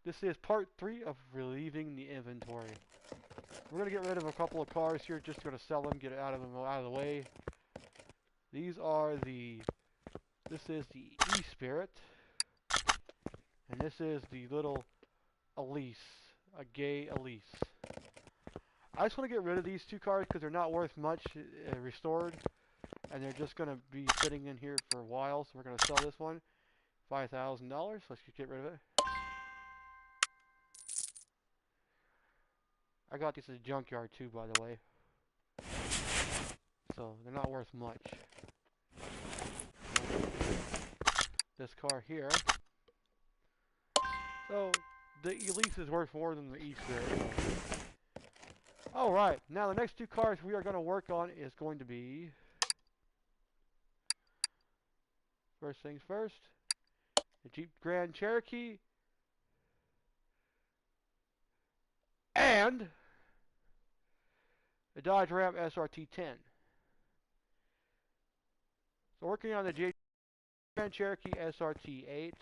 This is part 3 of relieving the inventory. We're going to get rid of a couple of cars here, just going to sell them, get it out of the way. These are this is the E-Spirit, and this is the little Elise, a gay Elise. I just want to get rid of these two cars because they're not worth much restored, and they're just going to be sitting in here for a while, so we're going to sell this one. $5,000, let's just get rid of it. I got these at a junkyard too, by the way. So, they're not worth much. This car here. So, the Elise is worth more than the E-Spirit. Alright, now the next two cars we are going to work on is going to be... First things first. The Jeep Grand Cherokee. And... the Dodge Ram SRT10. So working on the Jeep Grand Cherokee SRT8.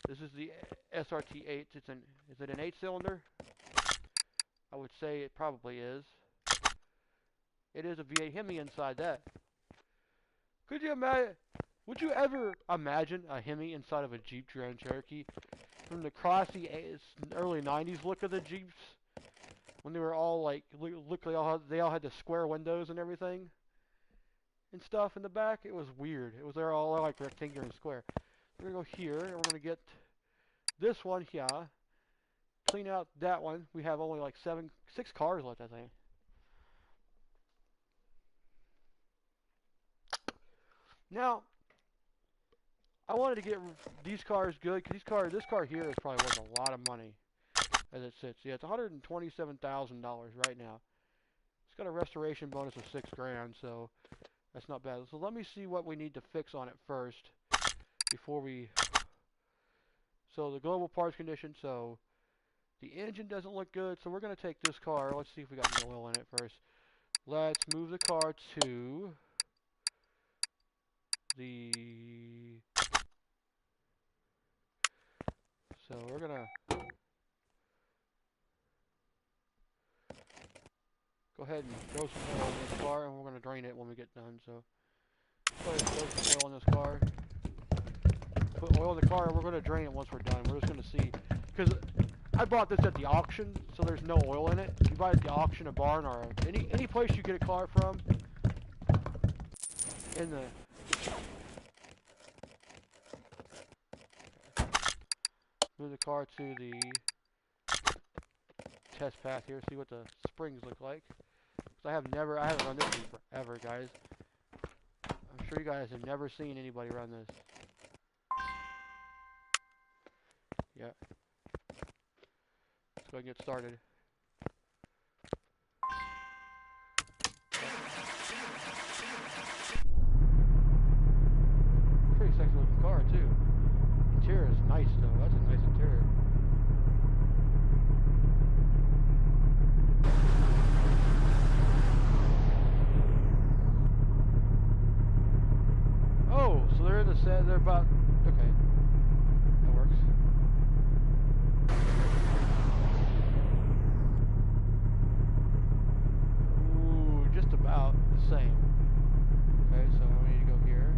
This is the SRT8. Is it an 8-cylinder? I would say it probably is. It is a V8 Hemi inside that. Could you imagine? Would you ever imagine a Hemi inside of a Jeep Grand Cherokee? From the classy early 90s look of the Jeeps, when they were all like, look, they all had the square windows and everything, and stuff in the back. It was weird. They're all like rectangular and square. We're gonna go here, and we're gonna get this one here. Clean out that one. We have only like 6 cars left, I think. Now, I wanted to get these cars good because this car here is probably worth a lot of money as it sits. Yeah, it's $127,000 right now. It's got a restoration bonus of $6,000, so that's not bad. So let me see what we need to fix on it first before we. So the global parts condition. So the engine doesn't look good. So we're gonna take this car. Let's see if we got any oil in it first. Let's move the car to the. So we're gonna go ahead and throw some oil in this car, and we're gonna drain it when we get done. So go ahead and throw some oil in this car. Put oil in the car, and we're gonna drain it once we're done. We're just gonna see, because I bought this at the auction, so there's no oil in it. You buy it at the auction, a barn, or any place you get a car from. In the move the car to the test path here, see what the springs look like. Because I haven't run this thing forever, guys. I'm sure you guys have never seen anybody run this. Yeah. Let's go and get started. Pretty sexy looking car too. Interior is nice though. That's a nice interior. Oh, so they're in the set. They're about okay. That works. Ooh, just about the same. Okay, so we need to go here.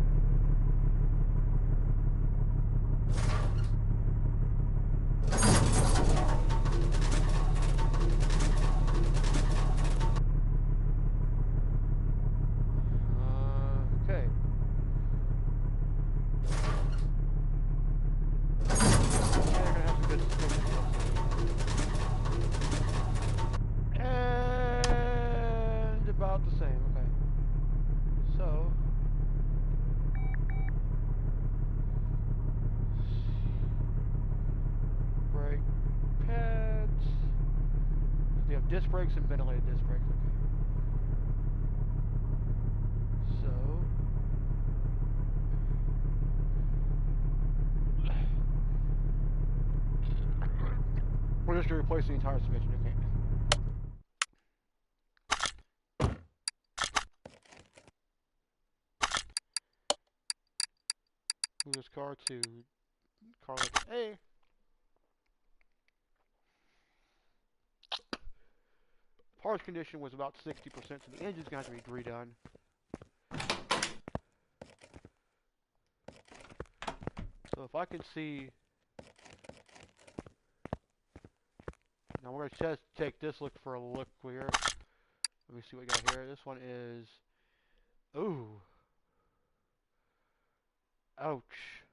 Okay. And about the same, okay. So brake pads. They have disc brakes and ventilated disc brakes, okay. So we're just going to replace the entire suspension, okay. Move this car to car A. parts condition was about 60%, so the engine's going to have to be redone. So if I can see, now we're going to just take this look for a look here. Let me see what we got here. This one is, ooh, ouch.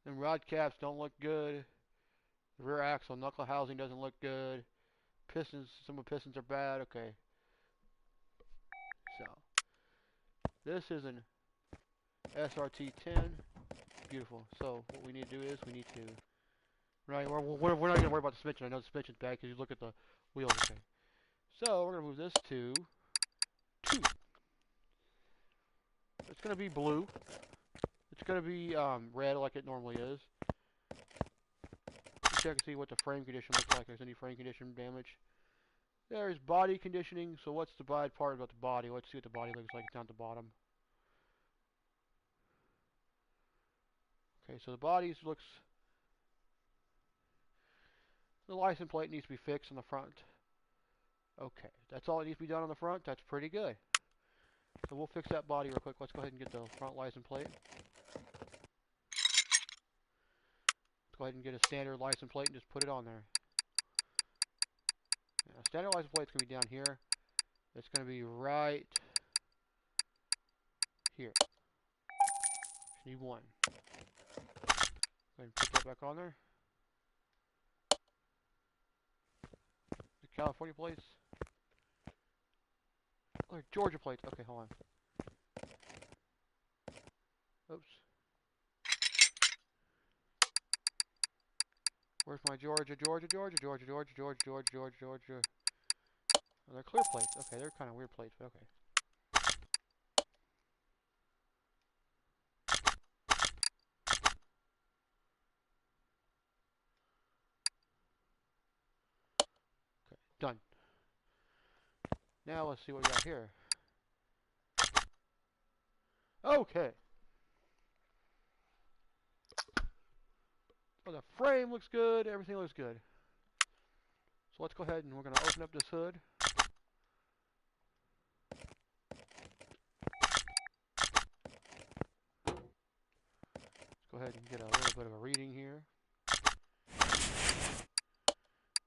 Them rod caps don't look good. The rear axle knuckle housing doesn't look good. Pistons, some of the pistons are bad. Okay. So, this is an SRT10. Beautiful. So, what we need to do is we need to, right, we're not going to worry about the suspension. I know the suspension's bad because you look at the wheels. Okay. So, we're going to move this to 2. It's going to be blue. It's going to be red like it normally is. Check and see what the frame condition looks like. If there's any frame condition damage. There's body conditioning. So what's the bad part about the body? Let's see what the body looks like down at the bottom. Okay, so the body looks... The license plate needs to be fixed on the front. Okay, that's all that needs to be done on the front. That's pretty good. So we'll fix that body real quick. Let's go ahead and get the front license plate. Let's go ahead and get a standard license plate and just put it on there. Yeah, standard license plate's going to be down here. It's going to be right here. Need one. Go ahead and put that back on there. The California plates. Oh, Georgia plates. Okay, hold on. Oops. Where's my Georgia? Oh, they're clear plates. Okay, they're kind of weird plates, but okay. Okay, done. Now let's see what we got here. Okay. So the frame looks good. Everything looks good. So let's go ahead and we're going to open up this hood. Let's go ahead and get a little bit of a reading here.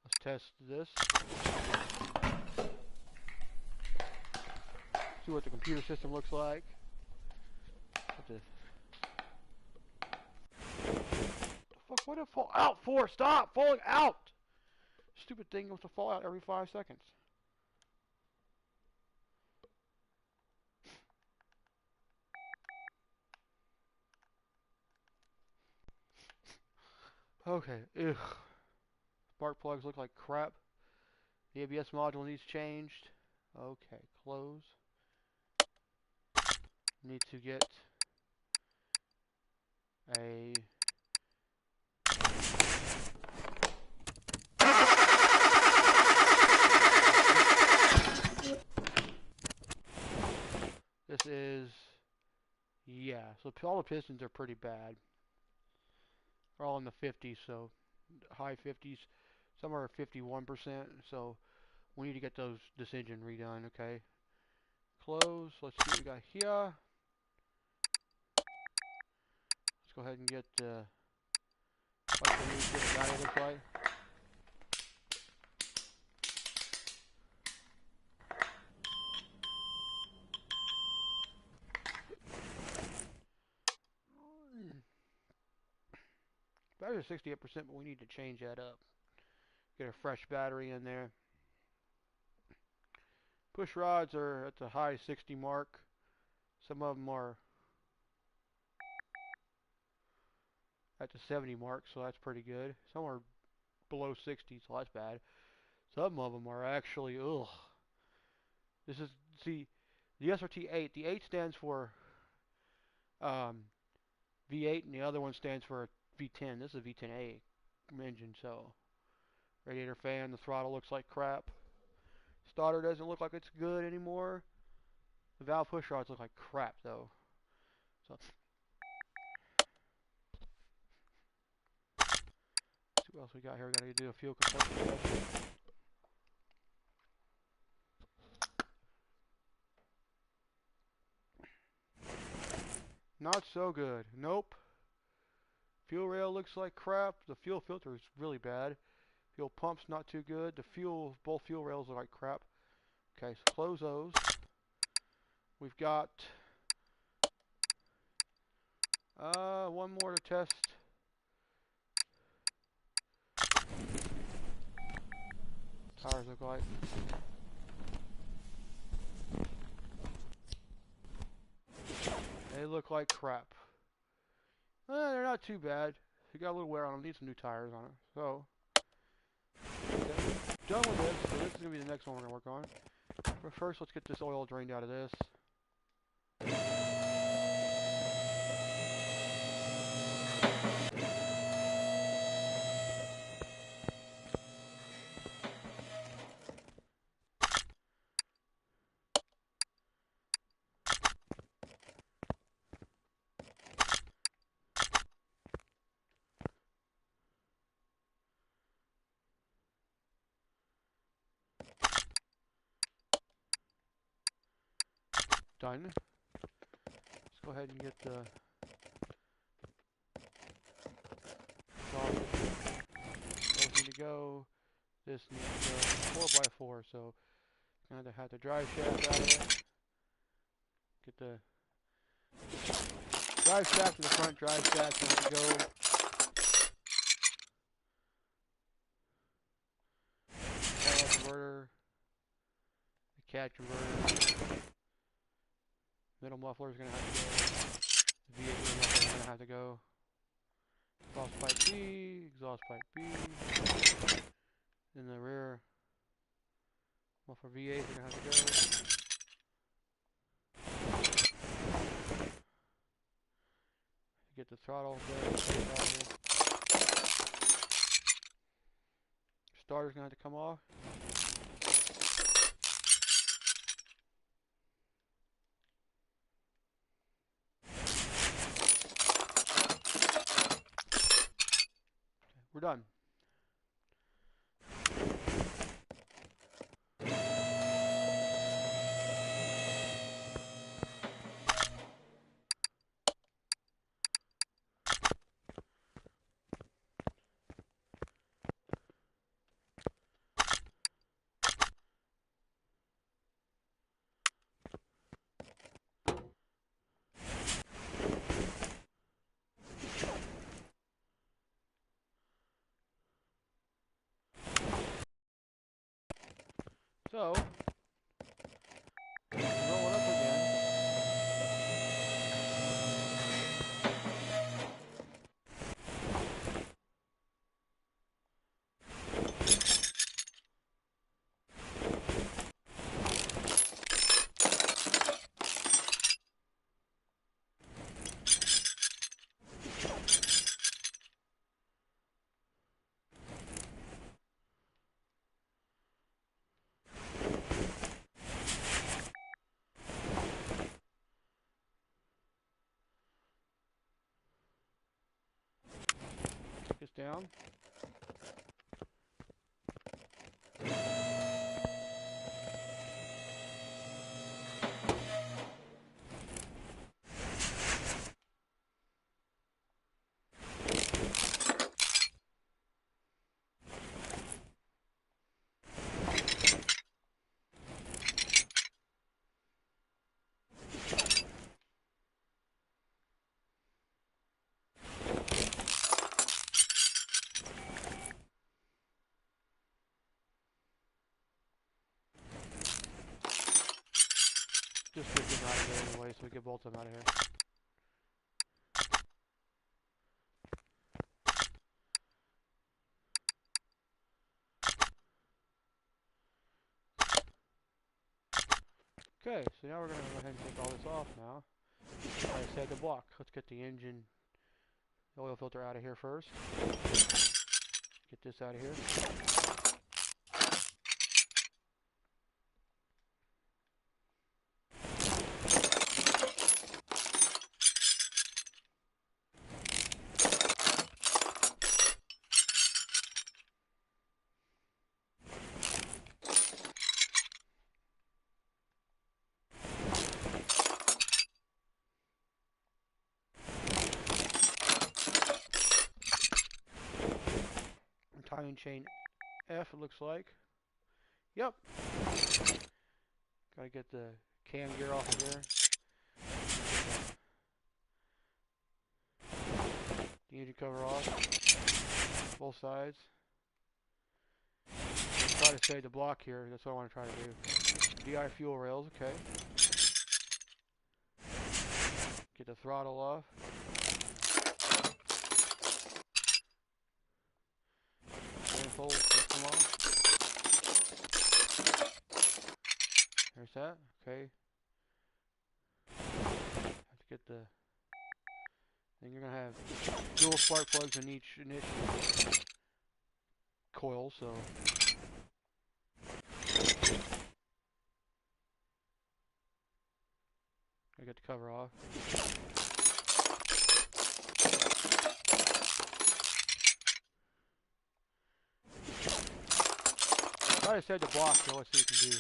Let's test this. See what the computer system looks like. What did it fall out for? Stop falling out! Stupid thing wants to fall out every 5 seconds. Okay, ugh. Spark plugs look like crap. The ABS module needs changed. Okay, close. Need to get a... This is... Yeah, so all the pistons are pretty bad. They're all in the 50s, so high 50s. Some are 51%, so we need to get this engine redone, okay? Close. Let's see what we got here. Let's go ahead and get the guy this way. Battery's 68%, but we need to change that up. Get a fresh battery in there. Push rods are at the high 60 mark. Some of them are at the 70 mark, so that's pretty good. Some are below 60, so that's bad. Some of them are actually, ugh. This is, see, the SRT8, the 8 stands for V8, and the other one stands for V10. This is a V10A engine, so radiator fan, the throttle looks like crap. Starter doesn't look like it's good anymore. The valve push rods look like crap, though. So, let's see what else we got here. We got to do a fuel consumption test. Not so good. Nope. Fuel rail looks like crap. The fuel filter is really bad. Fuel pump's not too good. Both fuel rails look like crap. Okay, so close those. We've got one more to test. Tires look like. They look like crap. They're not too bad. You got a little wear on them. Need some new tires on it. So, done with this. So this is going to be the next one we're going to work on. But first, let's get this oil drained out of this. Done. Let's go ahead and get the those need to go. This needs to go 4x4, so I'm going to have the drive shaft out of it. Get the drive shaft to the front, drive shaft going to go. Power converter, the CAD converter. Middle muffler is going to have to go. The V8 middle muffler is going to have to go. Exhaust pipe B, exhaust pipe B. In the rear muffler V8 is going to have to go. Get the throttle there. Starter's going to have to come off. We're done. So, roll it up again. Take this down. Just get them out of there anyway, so we can bolt them out of here. Okay, so now we're going to go ahead and take all this off now. Like I said, the block. Let's get the engine oil filter out of here first. Get this out of here. timing chain F, it looks like. Yep. Gotta get the cam gear off of there. The engine cover off. Both sides. Try to save the block here. That's what I want to try to do. DI fuel rails, okay. Get the throttle off. Manifold system off. There's that. Okay. Have to get the. Then you're gonna have dual spark plugs in each ignition coil, so. I get the cover off. Try to set the block, so let's see what we can do.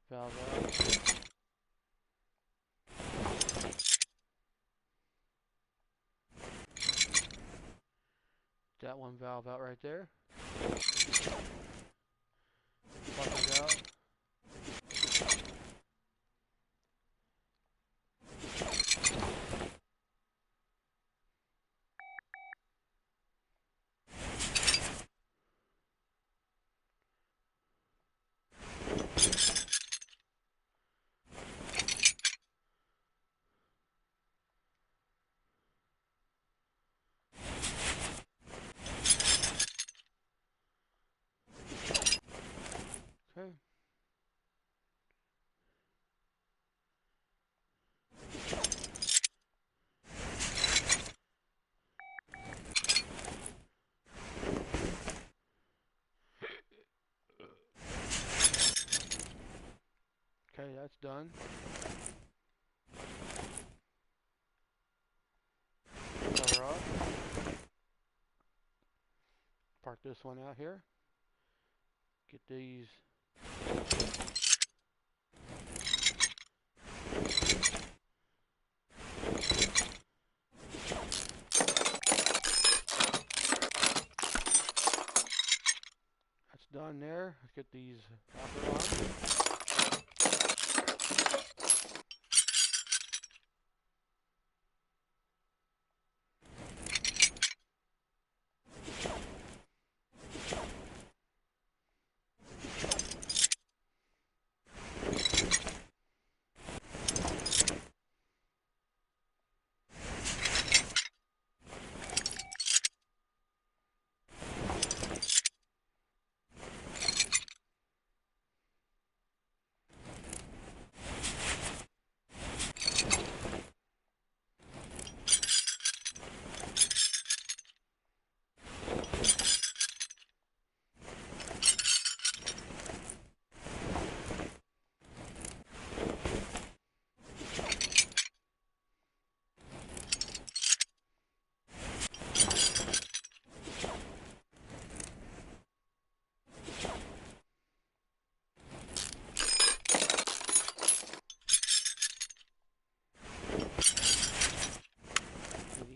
Valve out. That one valve out right there. Plug it out. Okay. Okay, that's done. Cover off. Park this one out here. Get these. That's done there. Let's get these rocker on.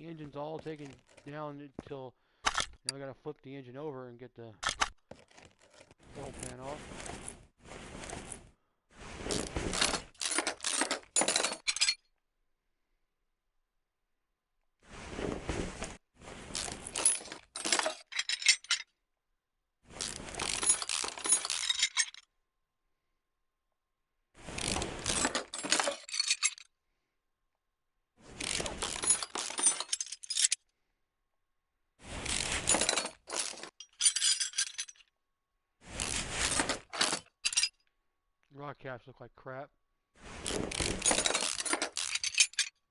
Engine's all taken down until now I gotta flip the engine over and get the oil pan off. Rod caps look like crap.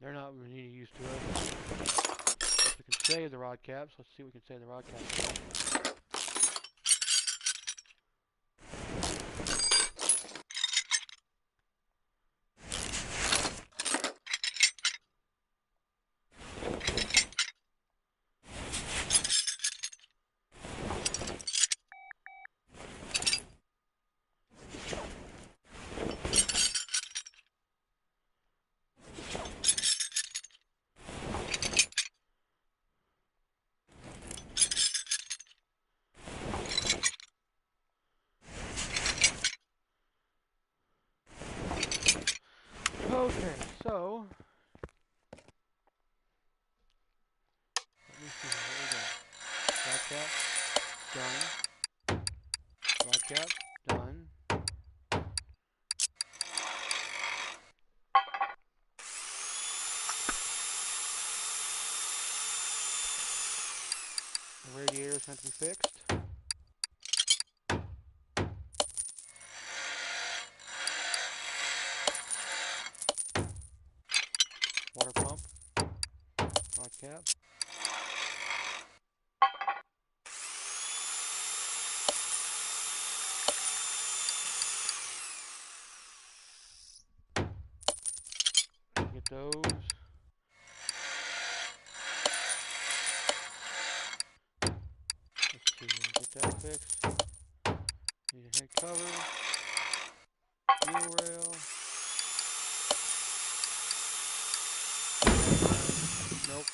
They're not really used to it. But we can save the rod caps. Let's see what we can save the rod caps. radiator is going to be fixed. Water pump, rod cap. Get those. Let's see, get that fixed. Need a head cover, fuel rail. Nope.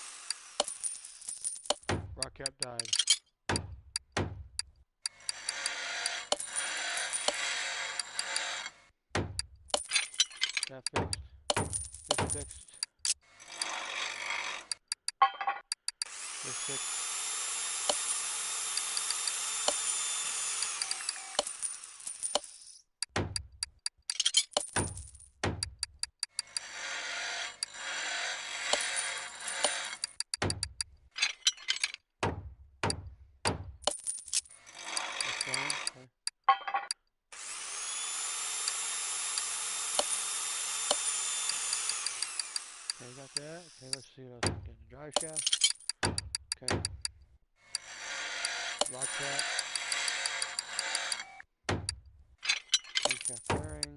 Rock cap died. That fixed. This fixed. This fixed. Okay, got that. Okay, let's see what else we can get. The drive shaft. Okay. Rod cap. Shaft bearing.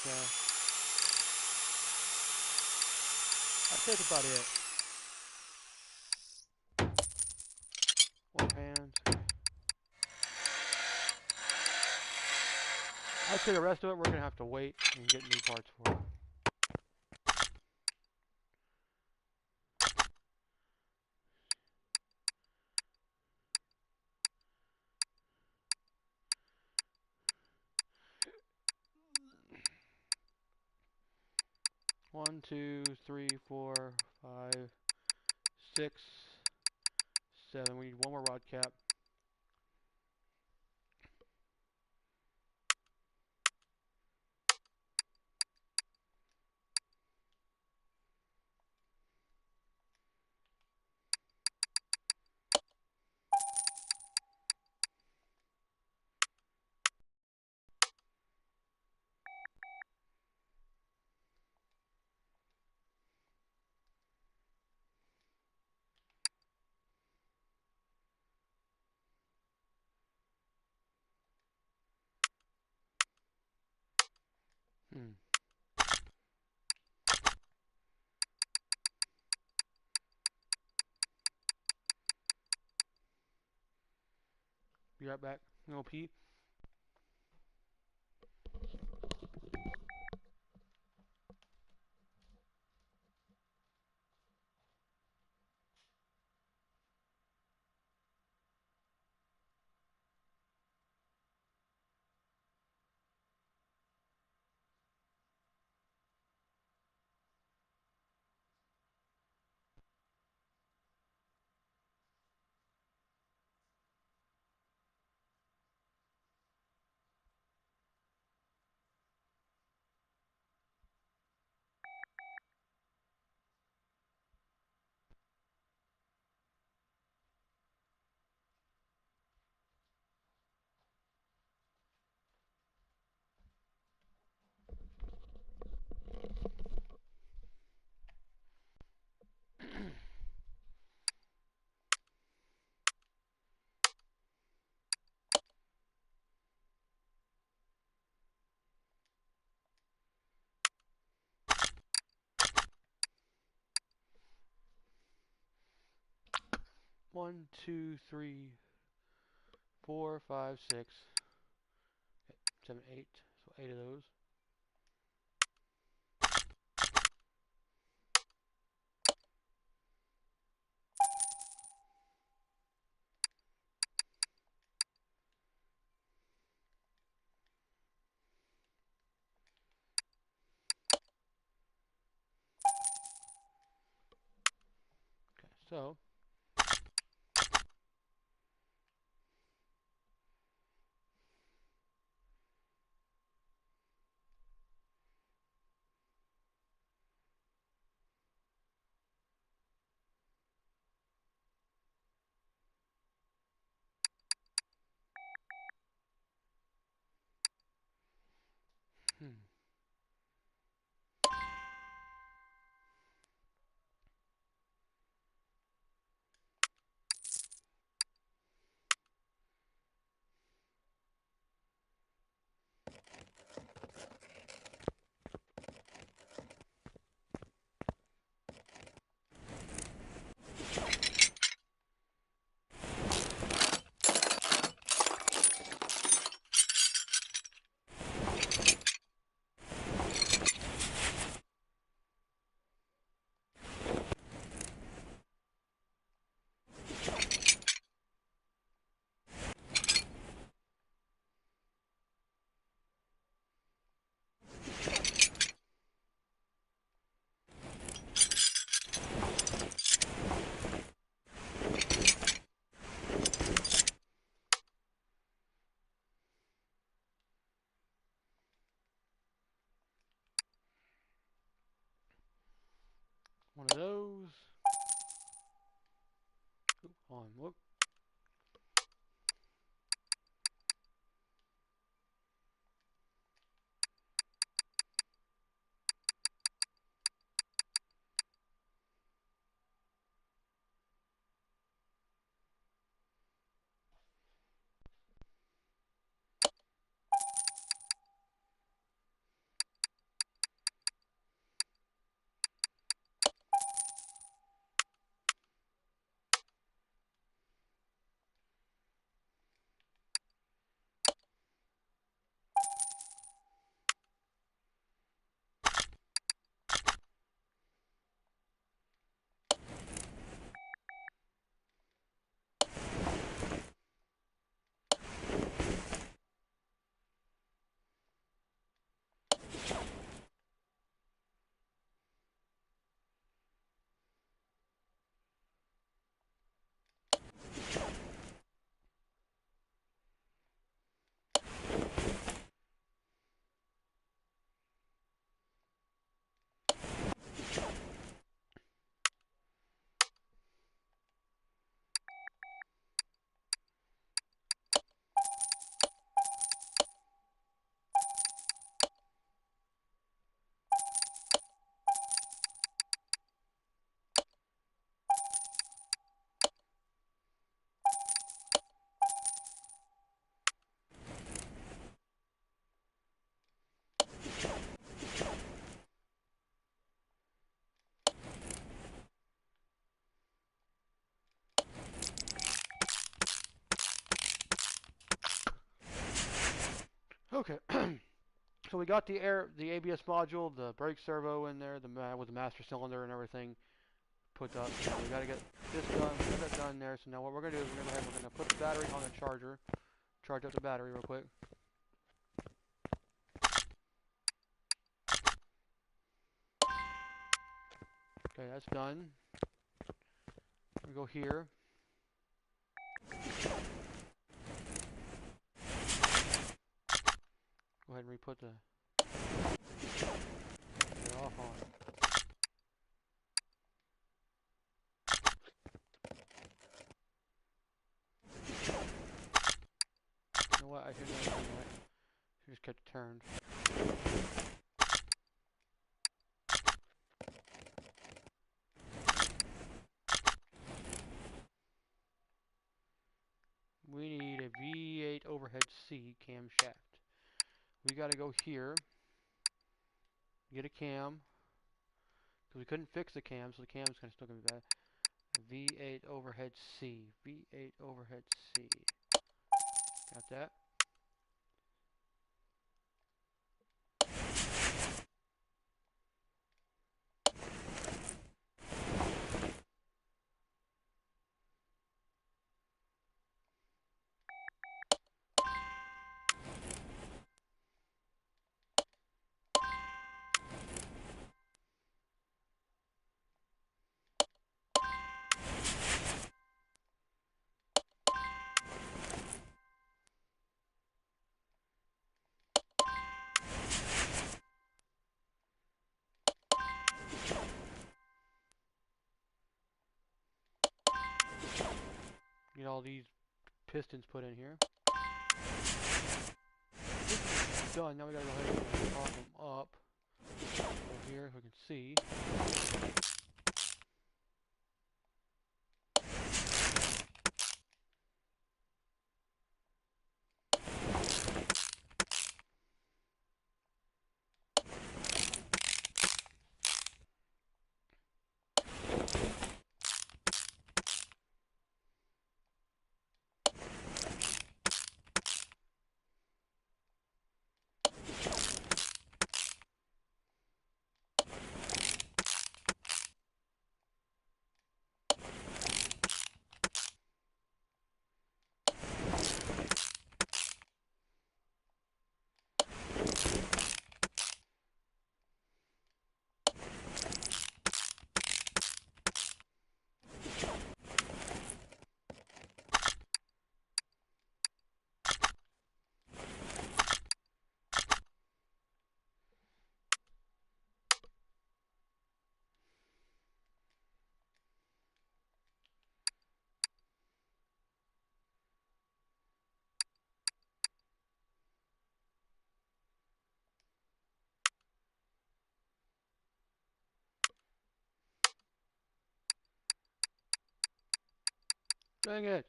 Shaft. I think that's about it. Oil pans. I'd say the rest of it we're going to have to wait and get new parts for it. One, two, three, 4, 5, 6, 7. We need one more rod cap. Be right back. I'm gonna pee. One, two, three, 4, 5, 6, 7, 8. So 8 of those. Okay, so One of those. Oop, on, whoop. Okay. So we got the ABS module, the brake servo in there, with the master cylinder and everything put up. Now we got to get this done. We got that done there. So now what we're gonna do is we're gonna put the battery on the charger. Charge up the battery real quick. Okay, that's done. We go here. Go ahead and re-put the get off on. You know what? I should have done that. Should just kept it turned. We need a V8 overhead C camshaft. We got to go here. Get a cam. Because we couldn't fix the cam, so the cam's still gonna be bad. V8 overhead C. V8 overhead C. Got that? Get all these pistons put in here. Done. Now we gotta go ahead and pop them up. Over here, we can see. Dang it.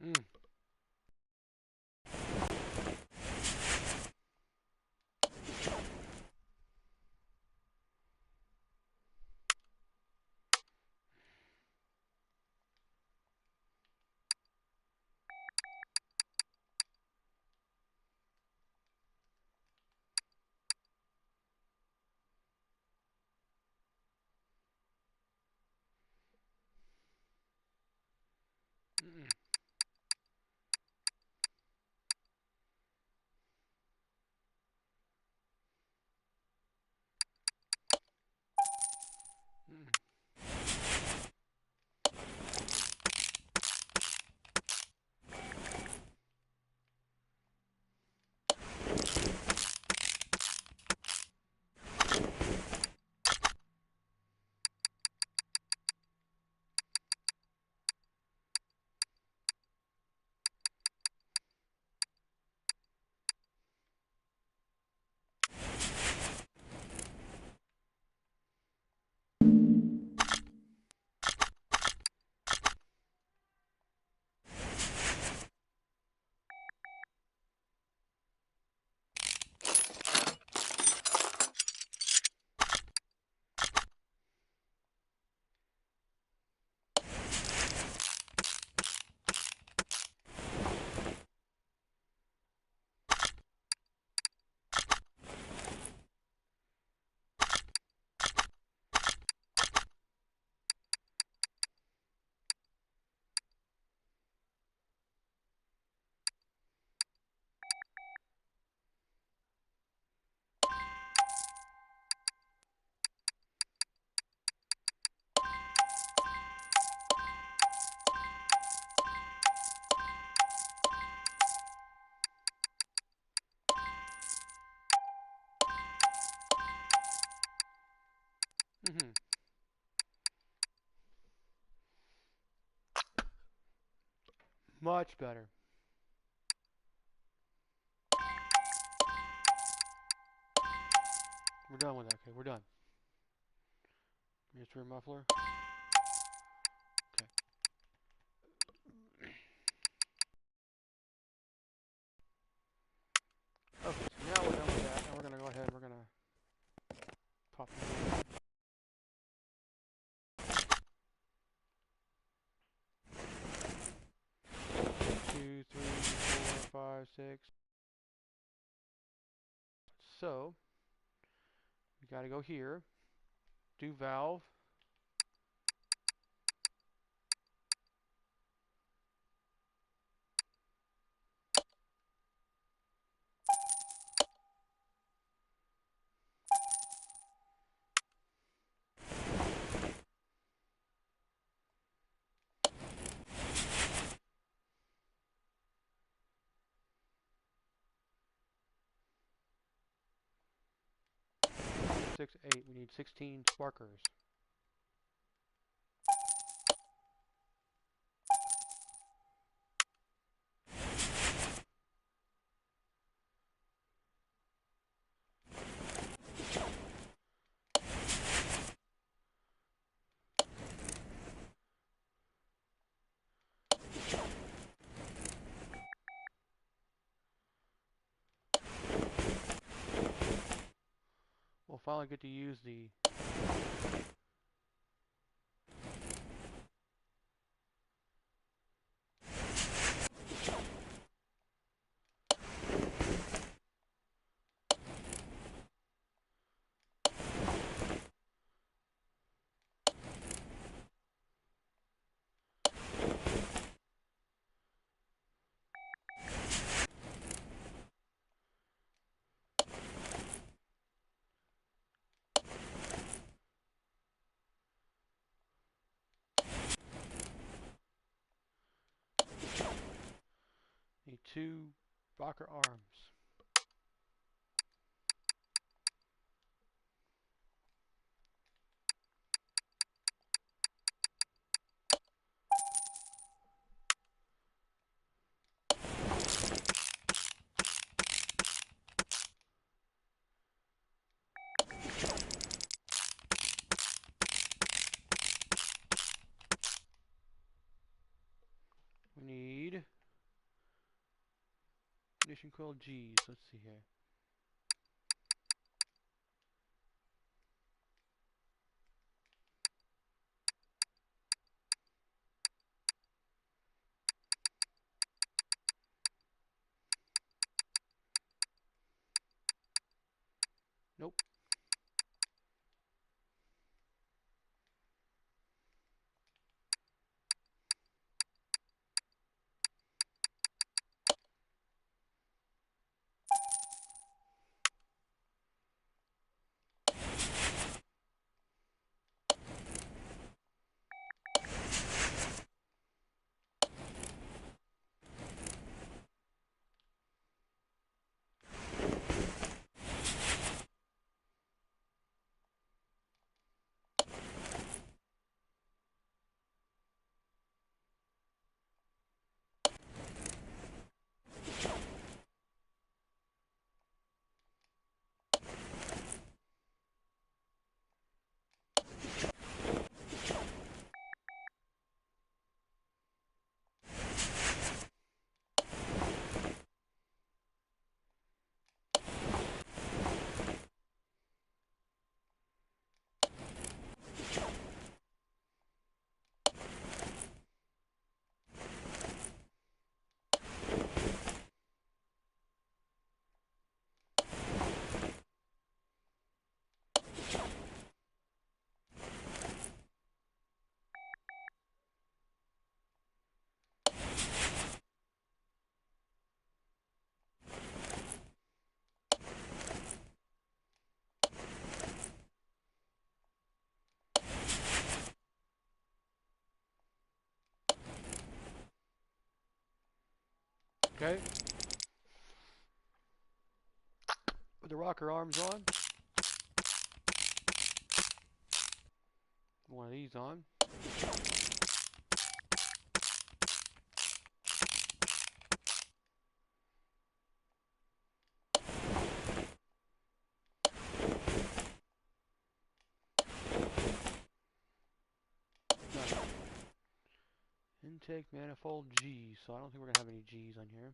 Mm. Mm-mm. Mm-mm. Mm-hmm. Much better. We're done with that. Okay, we're done. Here's your muffler. Okay. Okay, so now we're done with that. Now we're gonna go ahead and we're gonna pop it in. 2, 3, 4, 5, 6. So we gotta go here. Do valve. Six, 8. We need 16 sparkers. We'll finally get to use the two rocker arms. Mission coil G's. Let's see here. Nope. Okay. Put the rocker arms on. One of these on. Done. Intake manifold G. So I don't think we're gonna have any G's on here.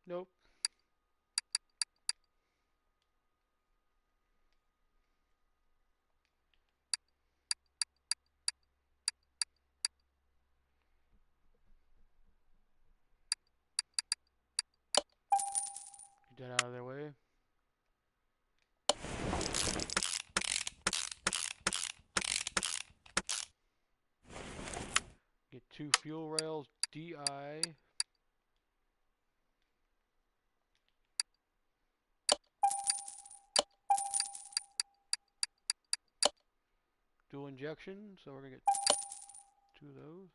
Nope. Get that out of their way. Get 2 fuel rails, DI. Dual injection, so we're gonna get 2 of those.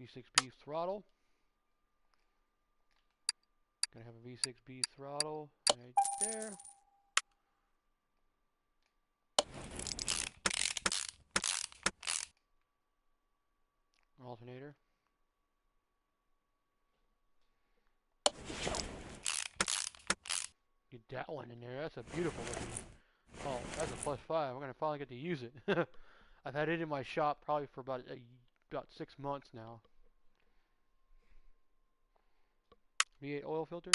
V6B throttle. Gonna have a V6B throttle right there. Alternator. Get that one in there. That's a beautiful looking. Oh, that's a +5. We're gonna finally get to use it. I've had it in my shop probably for about 6 months now. V8 oil filter.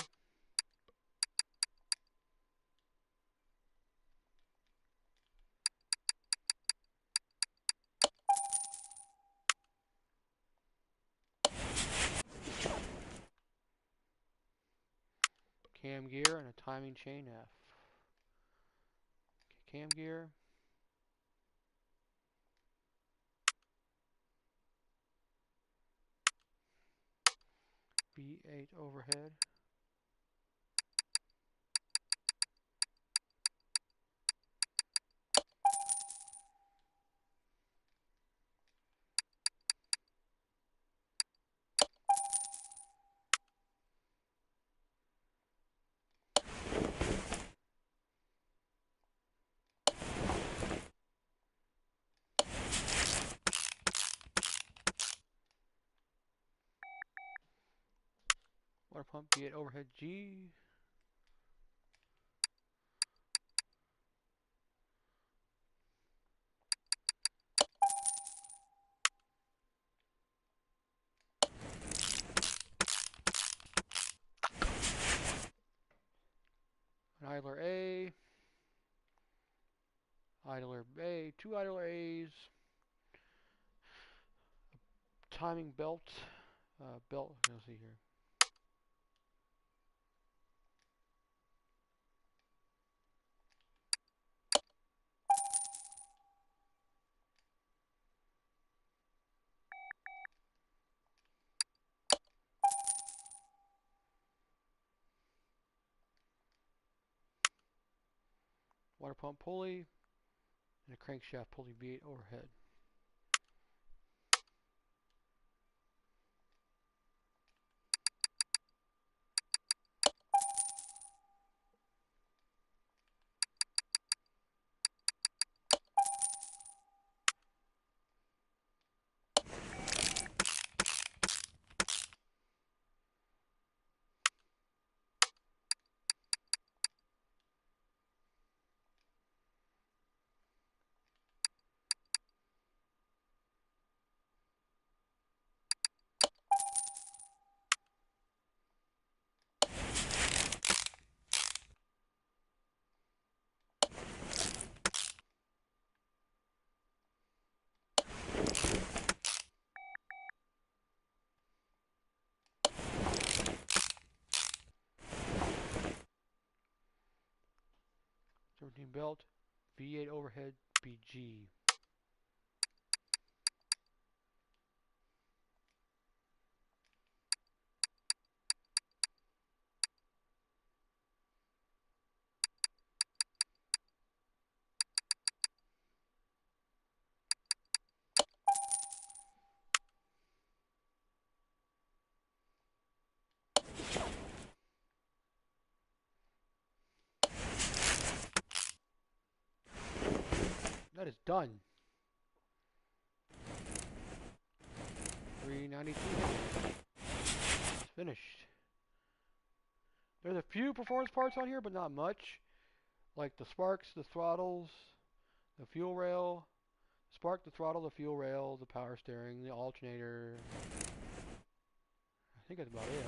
Cam gear and a timing chain F. Okay, cam gear. V8 overhead. Water pump V8 overhead G. An idler A. Idler A. 2 idler A's. Timing belt. Let's see here. Water pump pulley. And a crankshaft pulley V8 overhead. Serpentine belt, V8 overhead, BG. That is done. 392. It's finished. There's a few performance parts on here, but not much. Like the sparks, the throttles, the fuel rail. Spark, the throttle, the fuel rail, the power steering, the alternator. I think that's about it.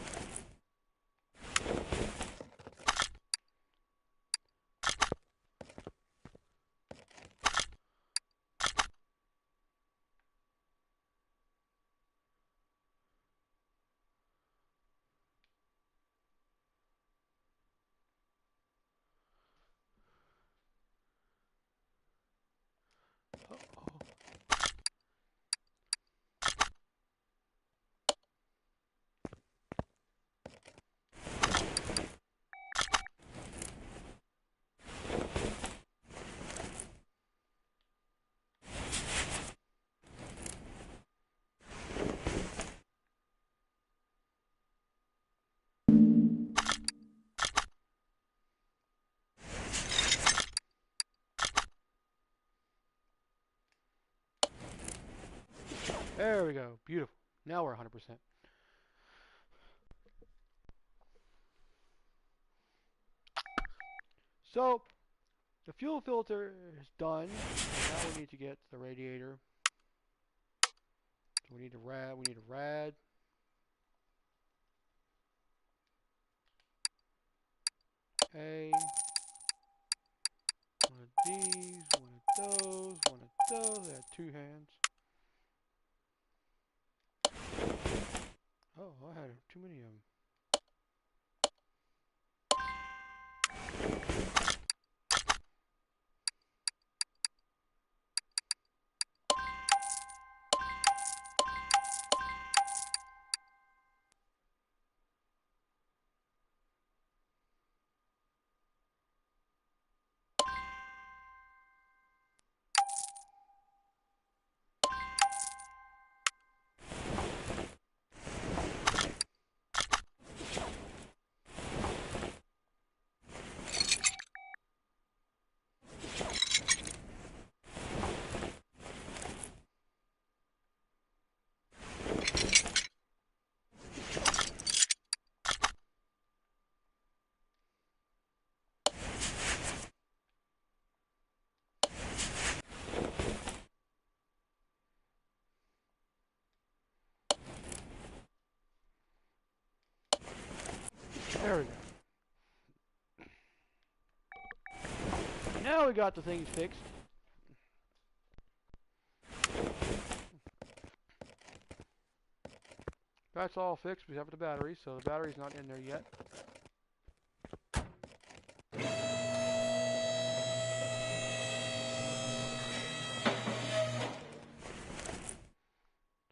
There we go. Beautiful. Now we're 100%. So, the fuel filter is done. Now we need to get the radiator. So we need a rad. A. One of these, one of those, one of those. They had two hands. Oh, I had too many of them. There we go. Now we got the things fixed. That's all fixed. We have the battery, so the battery's not in there yet.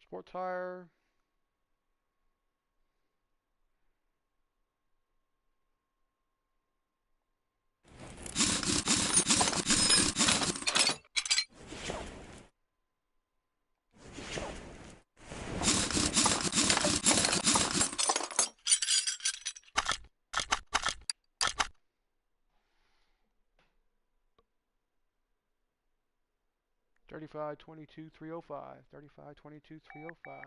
Sport tire. $35, $22, $305, $35, $22, $305,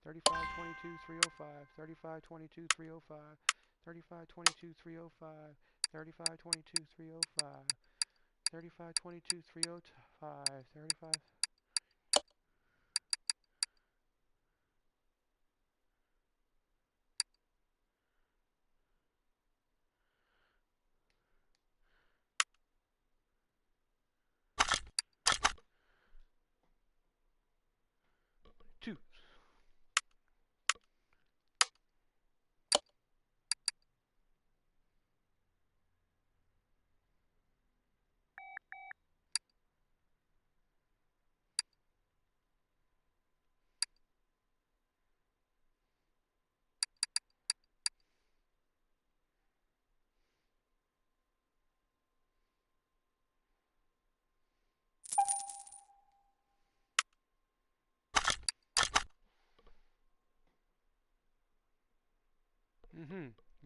$35, $22, $305, $35, $22, $305, $35, $22, $305, $35, $22, $305, $35, $22, $305, $35. Two.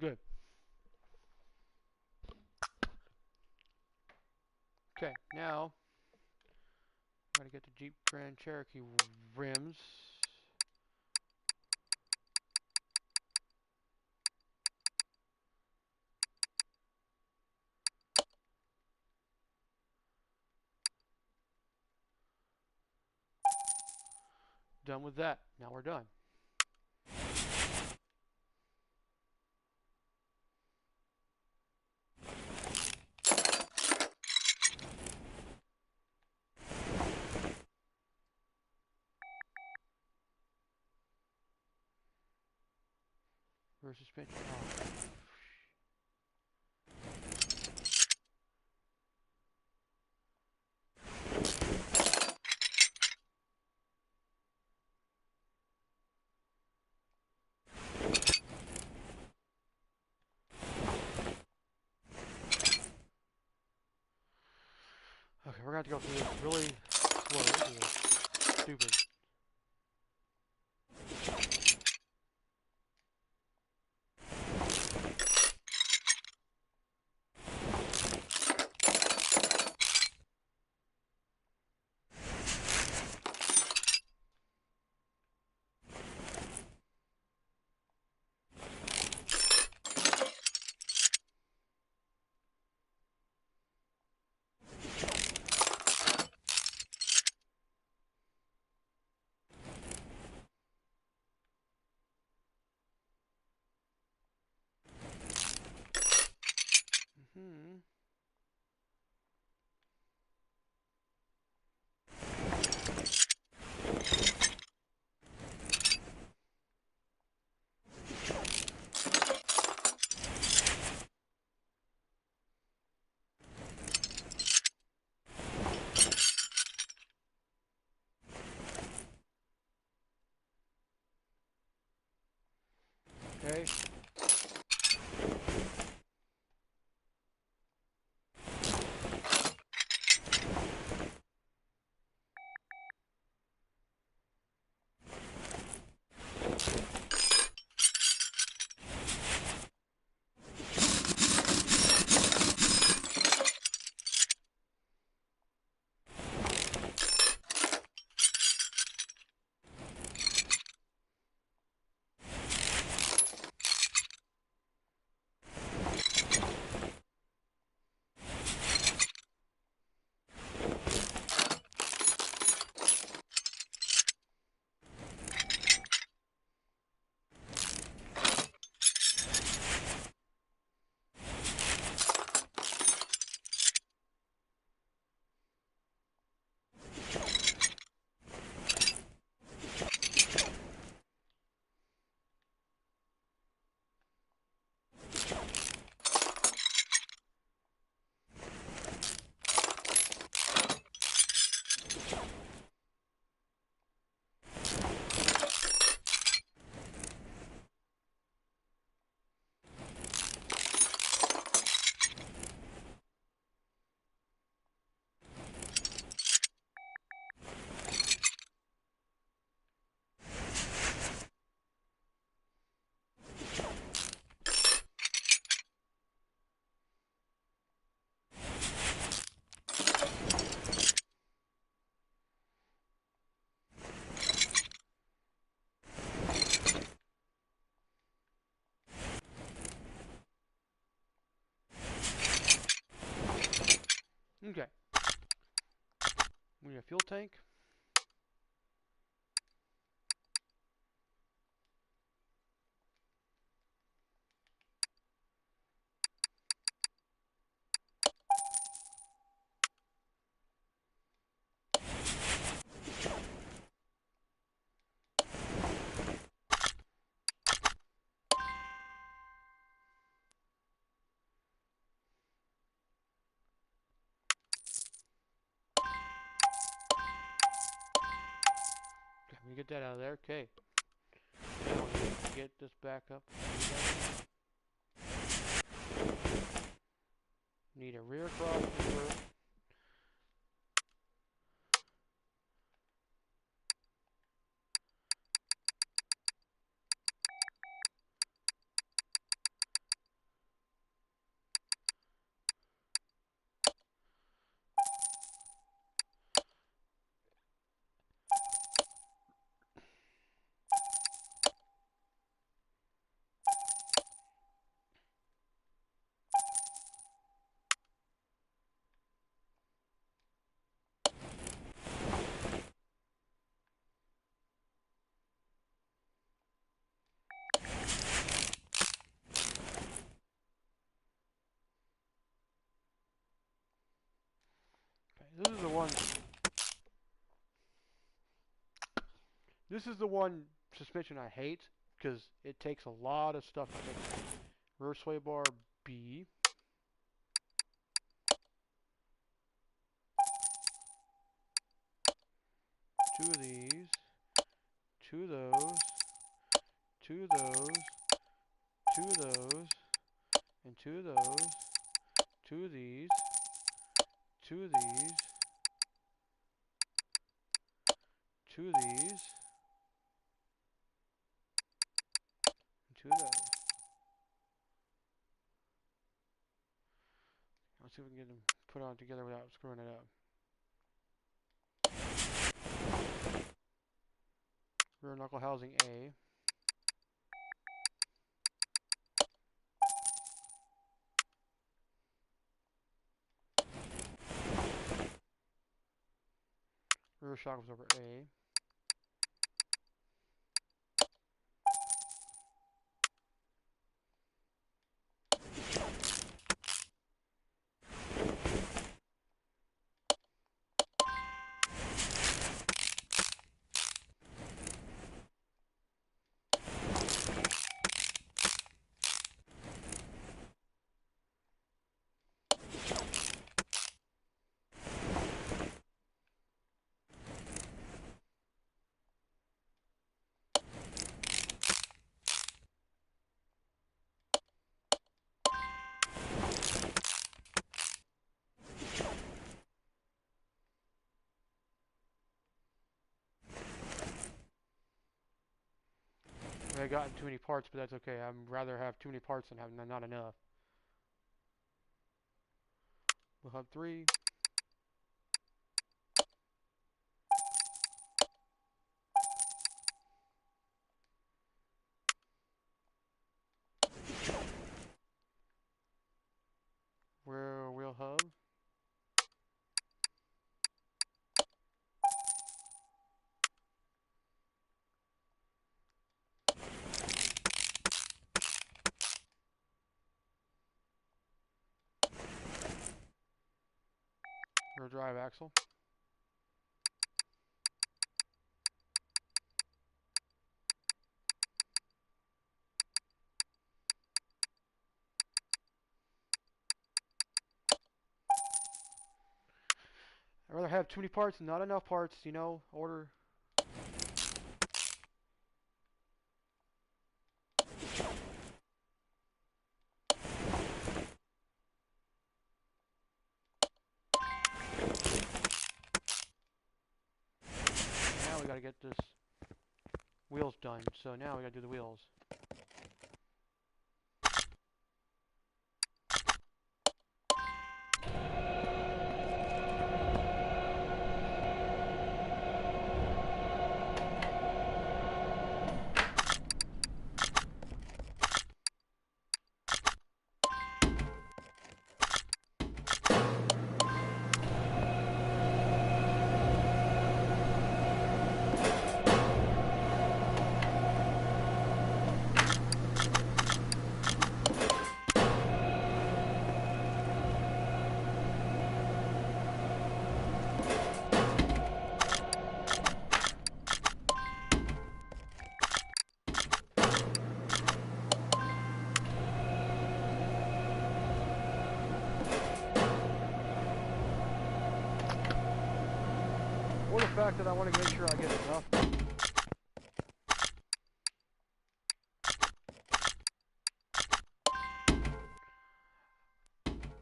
Good. Okay, now I'm going to get the Jeep Grand Cherokee rims. Done with that. Now we're done. Rear suspension off. Okay, we're going to have to go through this really slow. This is stupid. Okay. Okay. We need a fuel tank. Okay, we get that out of there. Okay. Now we need to get this back up. Need a rear crossover. Okay, this is the one suspension I hate because it takes a lot of stuff to make it. Rear sway bar B. Two of these. Two of those. Two of those. Two of those. And two of those. Two of these. Two of these. Two of these. And two of those. Let's see if we can get them put on together without screwing it up. Rear knuckle housing A. Rear shock absorber A. I gotten too many parts, but that's okay. I'd rather have too many parts than have not enough. We'll have 3. Rear wheel hub. Rear drive axle. I'd rather have too many parts than not enough parts, you know, order. Now we gotta get this wheels done, so now we gotta do the wheels. fact that I want to make sure I get enough.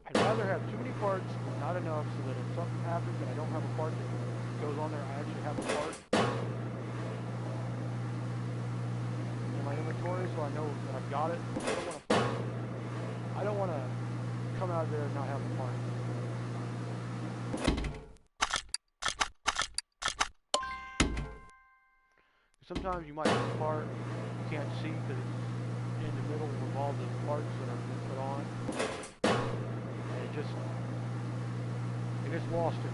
I'd rather have too many parts than not enough, so that if something happens and I don't have a part that goes on there, I actually have a part in my inventory, so I know that I've got it. I don't want to come out of there and not have a part. Sometimes you might have a part you can't see because it's in the middle of all the parts that are been put on, and it gets lost in there.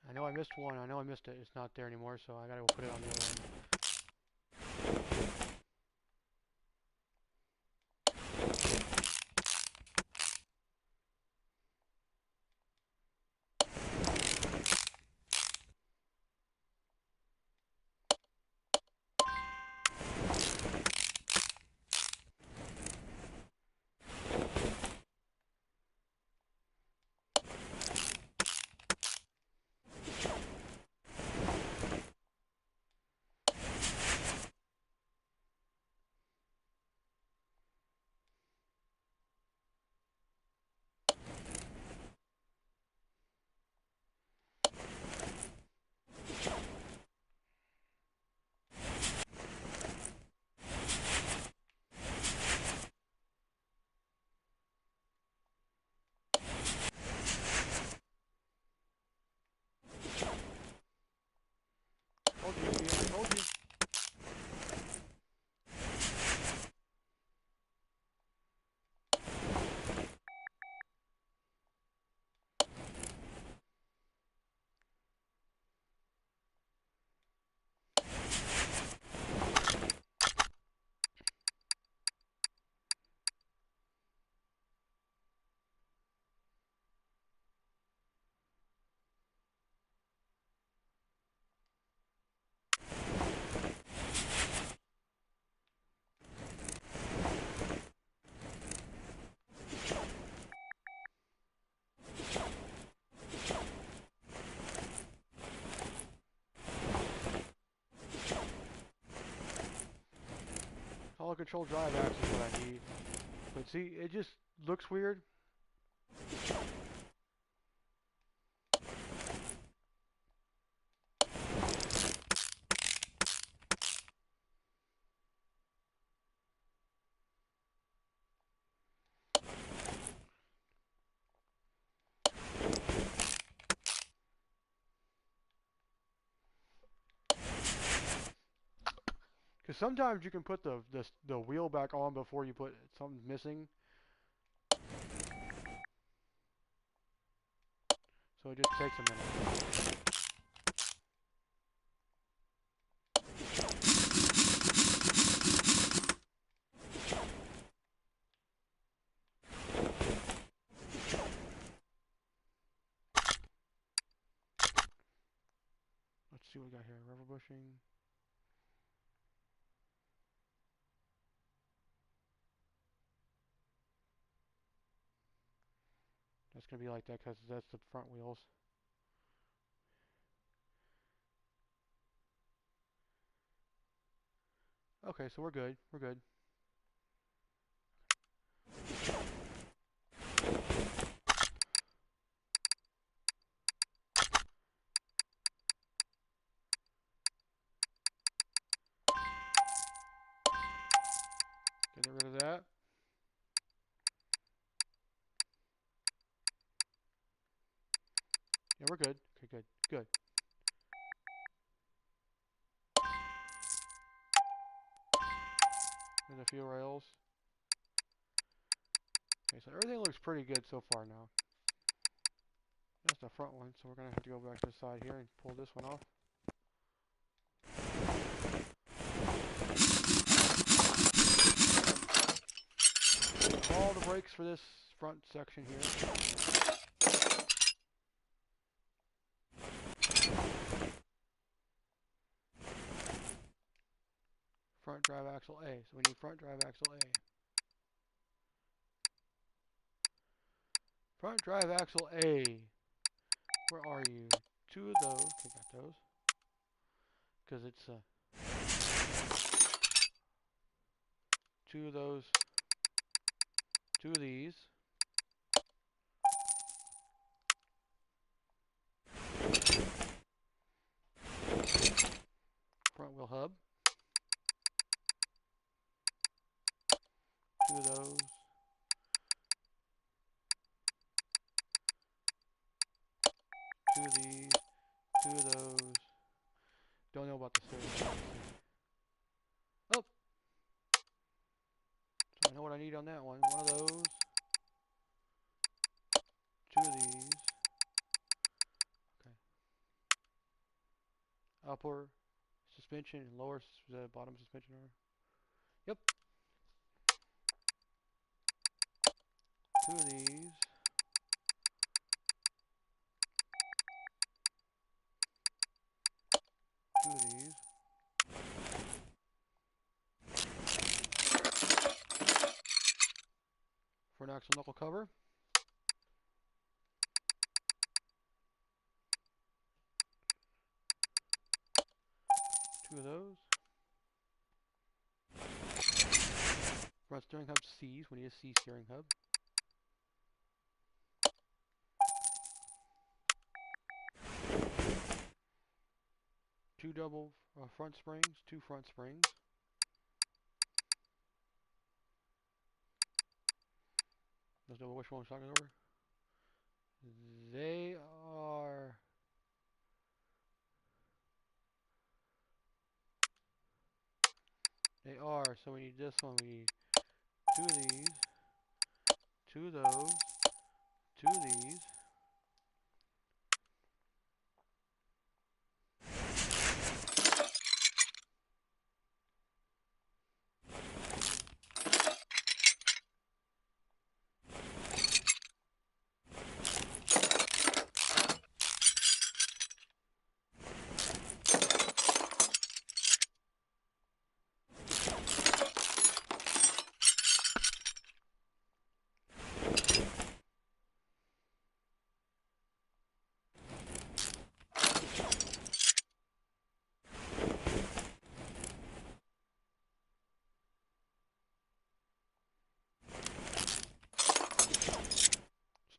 I know I missed one. I know I missed it. It's not there anymore, so I gotta go put it on the other end. Told you, I told you. All control drive axis is what I need. But see, it just looks weird. Because sometimes you can put the wheel back on before you put something missing. So it just takes a minute. Let's see what we got here. Rubber bushing. That's going to be like that because that's the front wheels. Okay, so we're good. We're good. Getting rid of that. Yeah, we're good. Okay, good. Good. There's a few rails. Okay, so everything looks pretty good so far now. That's the front one, so we're going to have to go back to the side here and pull this one off. All the brakes for this front section here. Front drive axle A. So we need front drive axle A. Front drive axle A. Where are you? Two of those. Okay, got those. Because it's two of those. Two of these. Front wheel hub. Two of those. Two of these. Two of those. Don't know about the third. Oh! So I know what I need on that one. One of those. Two of these. Okay. Upper suspension and lower bottom suspension arm. Yep. Two of these. Two of these. Front axle knuckle cover. Two of those. Front steering hub C's. We need a C steering hub. Two double front springs. Two front springs. Let's know which one we're talking over. They are... They are. So we need this one. We need two of these. Two of those. Two of these.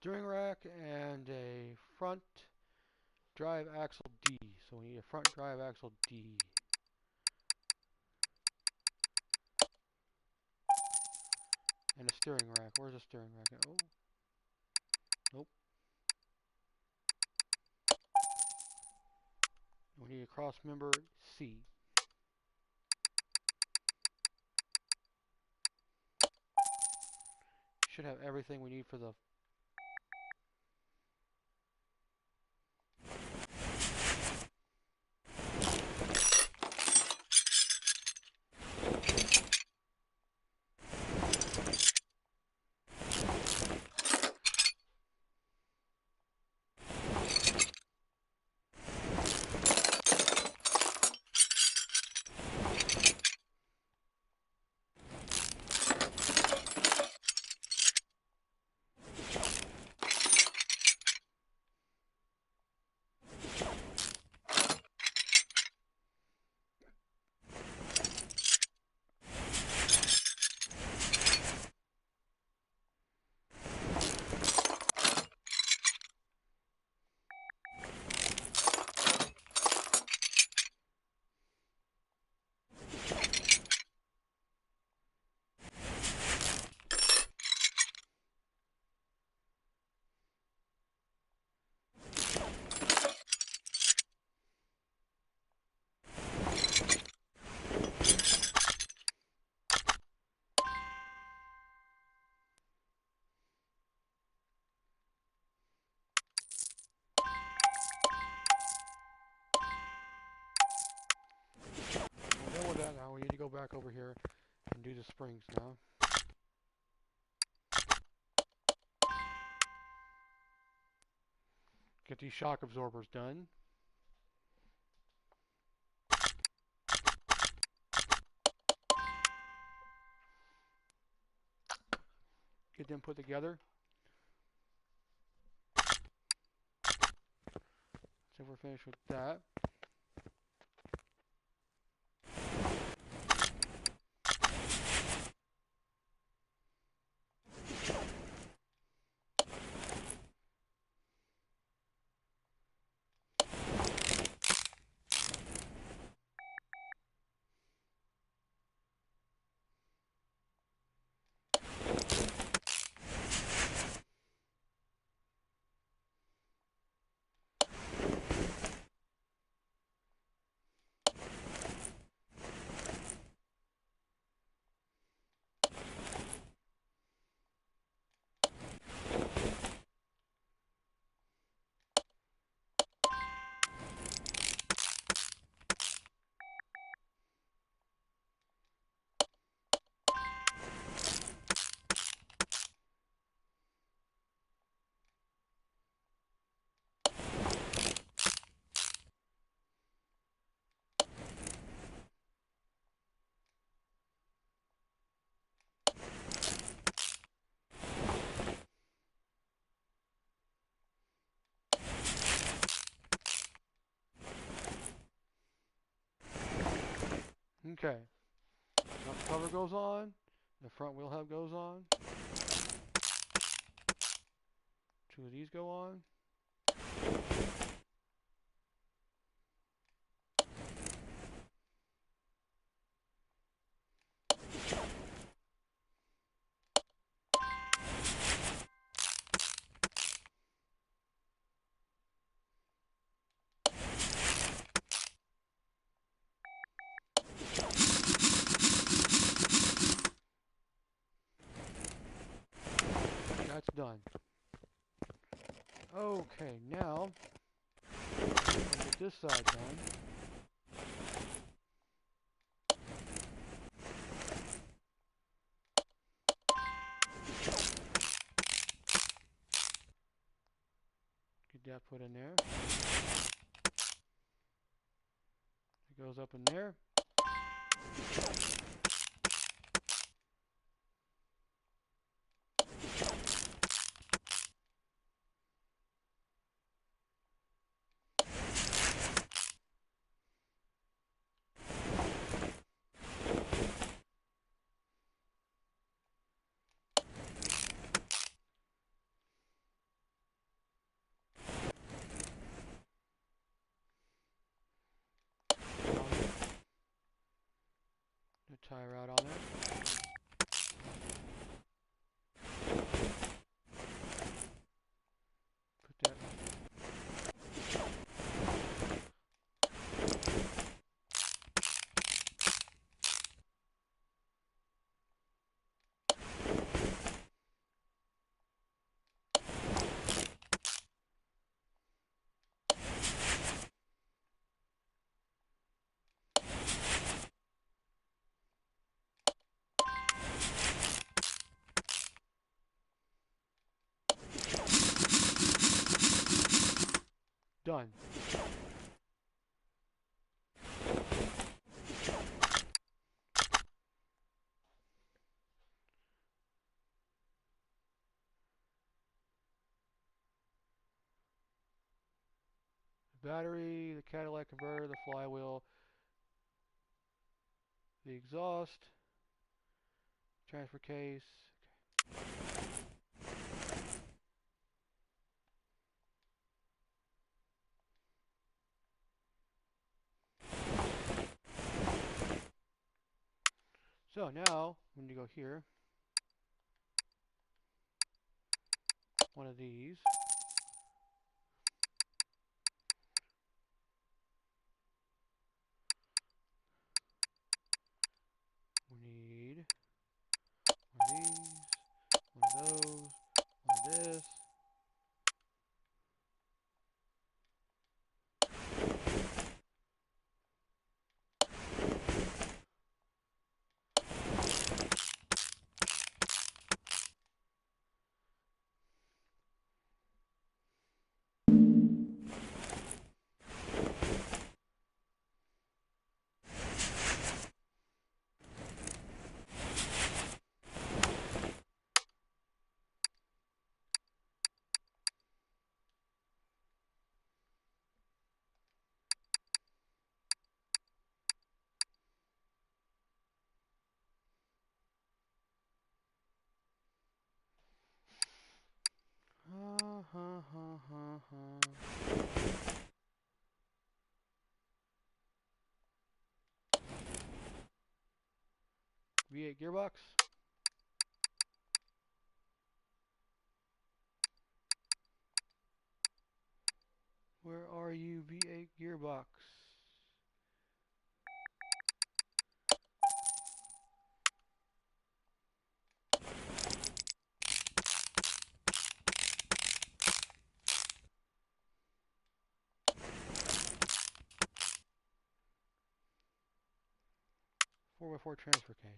Steering rack and a front drive axle D. So we need a front drive axle D. And a steering rack. Where's the steering rack? Oh. Nope. We need a cross member C. Should have everything we need for the back over here and do the springs now. Get these shock absorbers done. Get them put together. So we're finished with that. Okay. Now the cover goes on. The front wheel hub goes on. 2 of these go on. That's done. Okay, now get this side done. Get that put in there. It goes up in there. The tie rod on there. Put that. Done. The battery, the catalytic converter, the flywheel, the exhaust, transfer case. So now, when you go here, one of these. We need one of these, one of those, one of this. V8 gearbox. Where are you, V8 gearbox? 4x4 transfer case.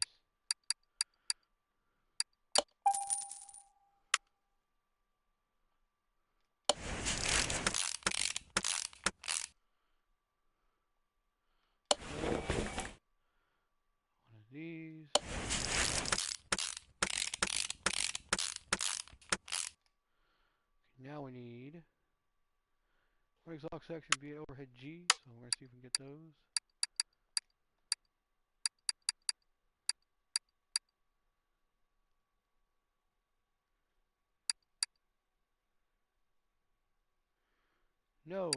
One of these. Now we need one exhaust section via overhead G, so we're going to see if we can get those. No.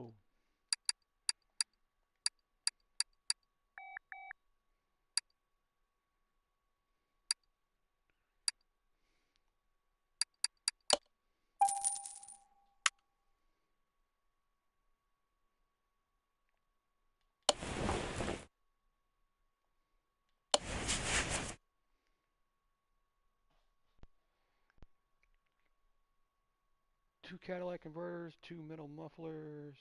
Two Cadillac converters, two middle mufflers.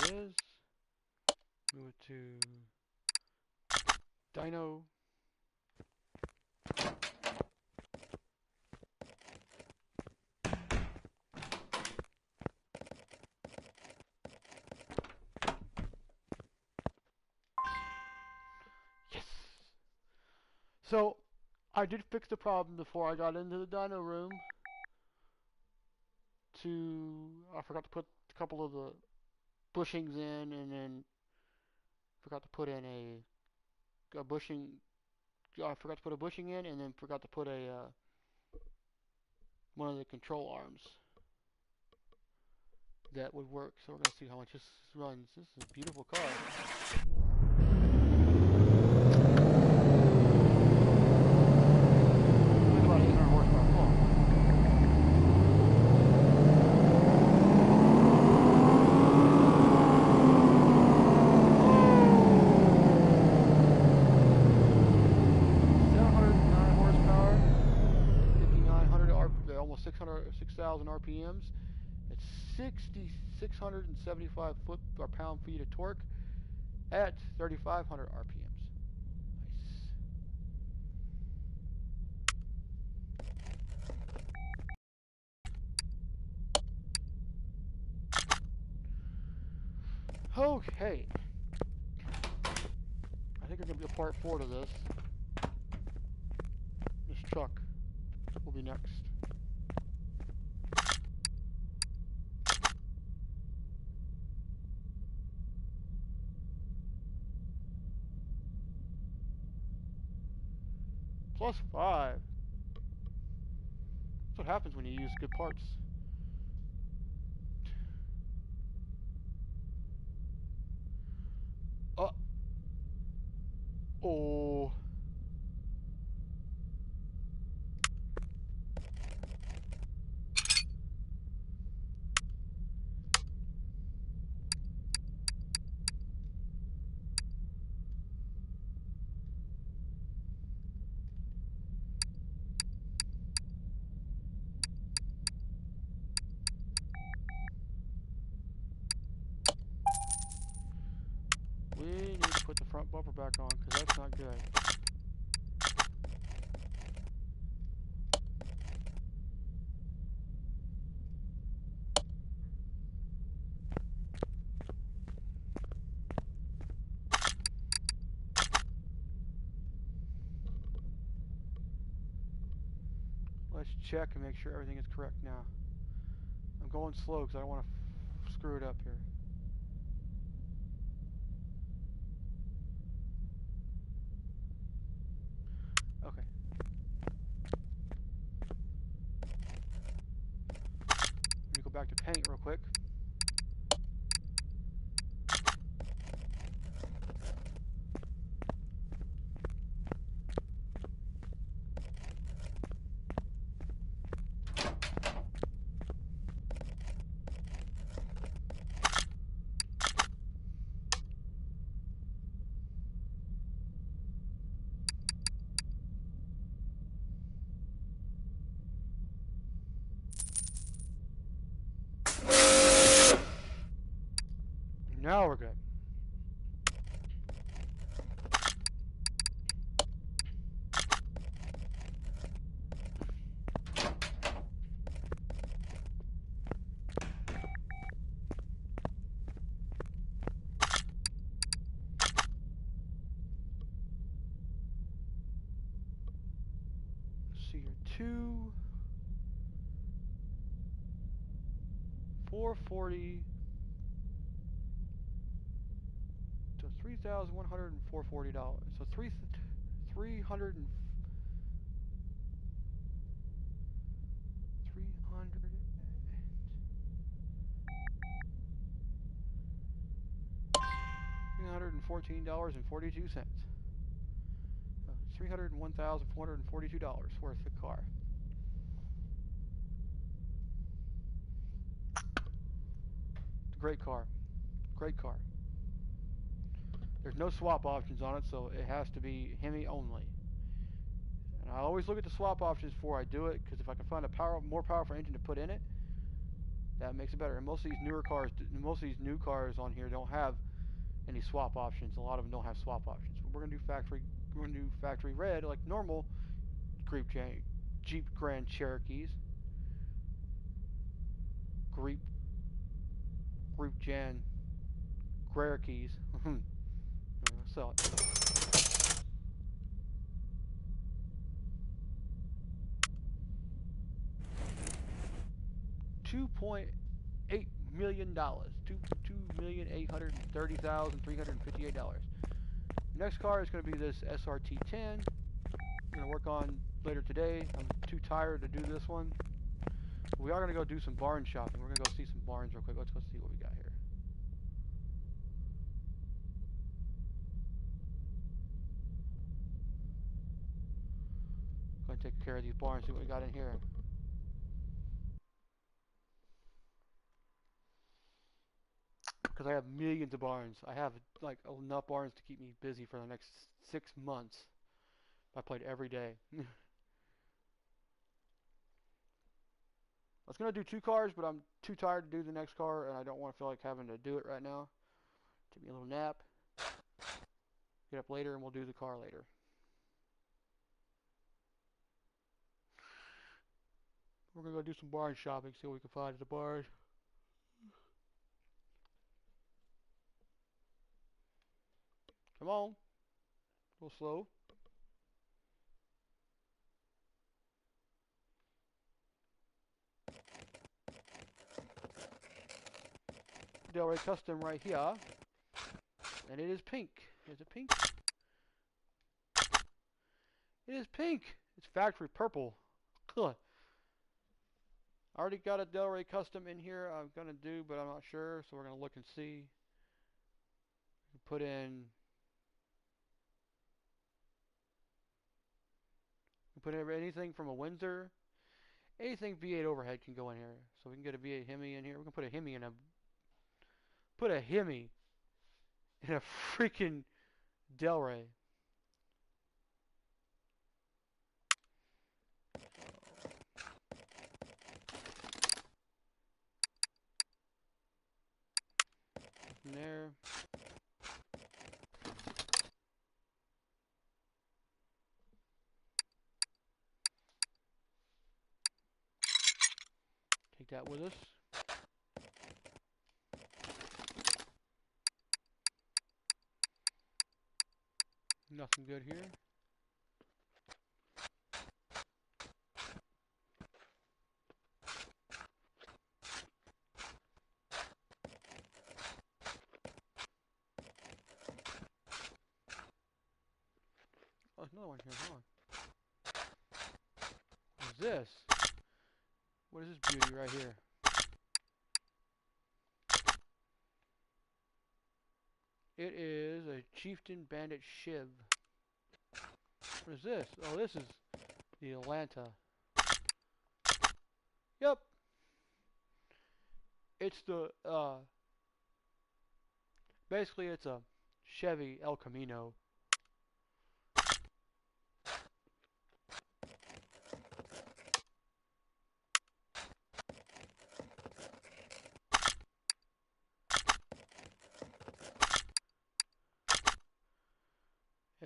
it is. Move it to dyno. Yes! So, I did fix the problem before I got into the dyno room. I forgot to put a couple of the bushings in, and then forgot to put in a bushing. I forgot to put a bushing in, and then forgot to put a one of the control arms that would work. So we're gonna see how much this runs. This is a beautiful car. About 800 horsepower. Cool. 709 horsepower, 5,900 almost 6,000 RPMs. It's 6,675 pound-feet of torque at 3,500 RPMs. Nice. Okay. I think there's going to be a part 4 to this. This truck will be next. +5. That's what happens when you use good parts. Oh. We need to put the front bumper back on because that's not good. Let's check and make sure everything is correct now. I'm going slow because I don't want to screw it up here. Okay. Let me go back to paint real quick. Now we're good. Let's see here. 2, 440 to $3,140. So $300 $314.42. $301,442 worth of car. Great car. Great car. There's no swap options on it, so it has to be Hemi only. And I always look at the swap options before I do it, because if I can find a more powerful engine to put in it, That makes it better. And most of these newer cars, most of these new cars on here don't have any swap options. A lot of them don't have swap options. But we're gonna do factory. We're gonna do factory red like normal Jeep Grand Cherokees. Jeep Jan Cherokees. So 2.8 million dollars. $2,830,358. Next car is going to be this SRT10. I'm going to work on later today. I'm too tired to do this one. We are going to go do some barn shopping. We're going to go see some barns real quick. Let's go see what we got here. Go and take care of these barns, see what we got in here. Because I have millions of barns. I have like enough barns to keep me busy for the next 6 months. I played every day. I was going to do 2 cars, but I'm too tired to do the next car, and I don't want to feel like having to do it right now. Take me a little nap. Get up later, and we'll do the car later. We're going to go do some barn shopping, see what we can find at the bars. Come on. A little slow. Delray Custom right here. And it is pink. Is it pink? It is pink. It's factory purple. Huh. I already got a Delray Custom in here I'm going to do, but I'm not sure. So we're going to look and see. Put in anything from a Windsor. Anything V8 overhead can go in here. So we can get a V8 Hemi in here. We can put a Hemi in a freaking Delray. From there. Take that with us. Nothing good here. Oh, there's another one here. Hold on. What is this? What is this beauty right here? It is a Chieftain Bandit Shiv. What is this? Oh, this is the Atlanta. Yep. It's the, basically it's a Chevy El Camino.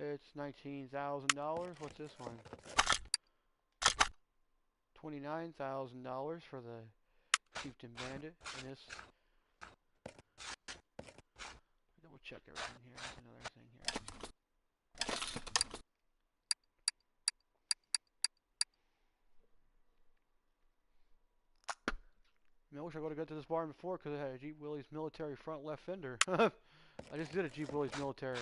It's $19,000. What's this one? $29,000 for the Chieftain Bandit. And this, double check everything here. There's another thing here. I wish I would have got to this barn before because it had a Jeep Willys military front left fender. I just did a Jeep Willys military.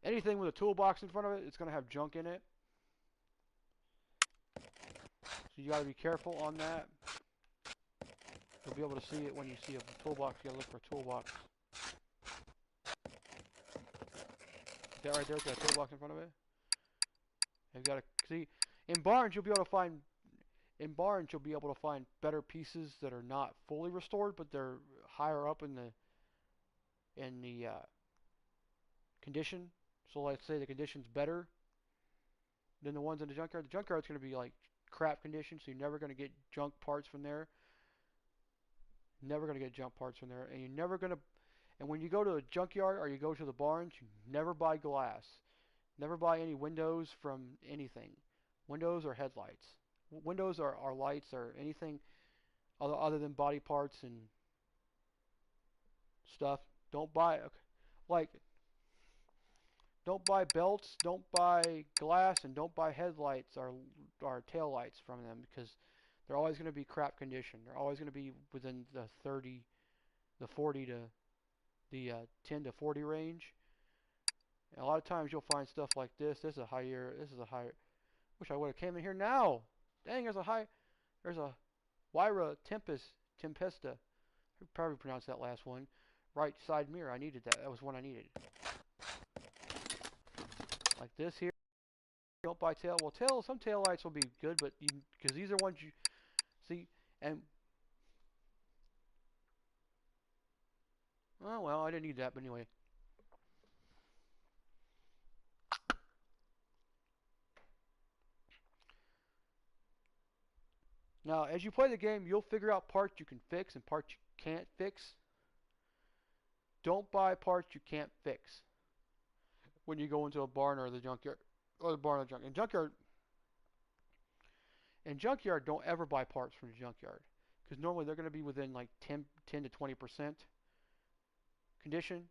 Anything with a toolbox in front of it, it's going to have junk in it. So you got to be careful on that. You'll be able to see it when you see a toolbox. You got to look for a toolbox. That right there, got a toolbox in front of it. You've got to see in barns you'll be able to find better pieces that are not fully restored, but they're higher up in the condition. So let's say the condition's better. than the ones in the junkyard. The junkyard's going to be like crap condition, so you're never going to get junk parts from there. Never going to get junk parts from there, and you're never going to. And when you go to a junkyard or you go to the barns, you never buy glass. Never buy any windows from anything. Windows or headlights. Windows are lights or anything other than body parts and stuff. Don't buy like don't buy belts, don't buy glass, and don't buy headlights or tail lights from them because they're always going to be crap condition. They're always going to be within the 30, the 40 to the 10 to 40 range. And a lot of times you'll find stuff like this. This is a higher. This is a higher. Wish I would have came in here now. Dang, there's a Wyra Tempesta. I probably pronounced that last one. Right side mirror. I needed that. That was one I needed. Like this here. Don't buy tail. Well, some tail lights will be good, but because these are ones you see. And oh well, I didn't need that, but anyway. Now, as you play the game, you'll figure out parts you can fix and parts you can't fix. Don't buy parts you can't fix when you go into a barn or the junkyard, or the barn or the junkyard. In junkyard, don't ever buy parts from the junkyard because normally they're going to be within like 10 to 20% condition,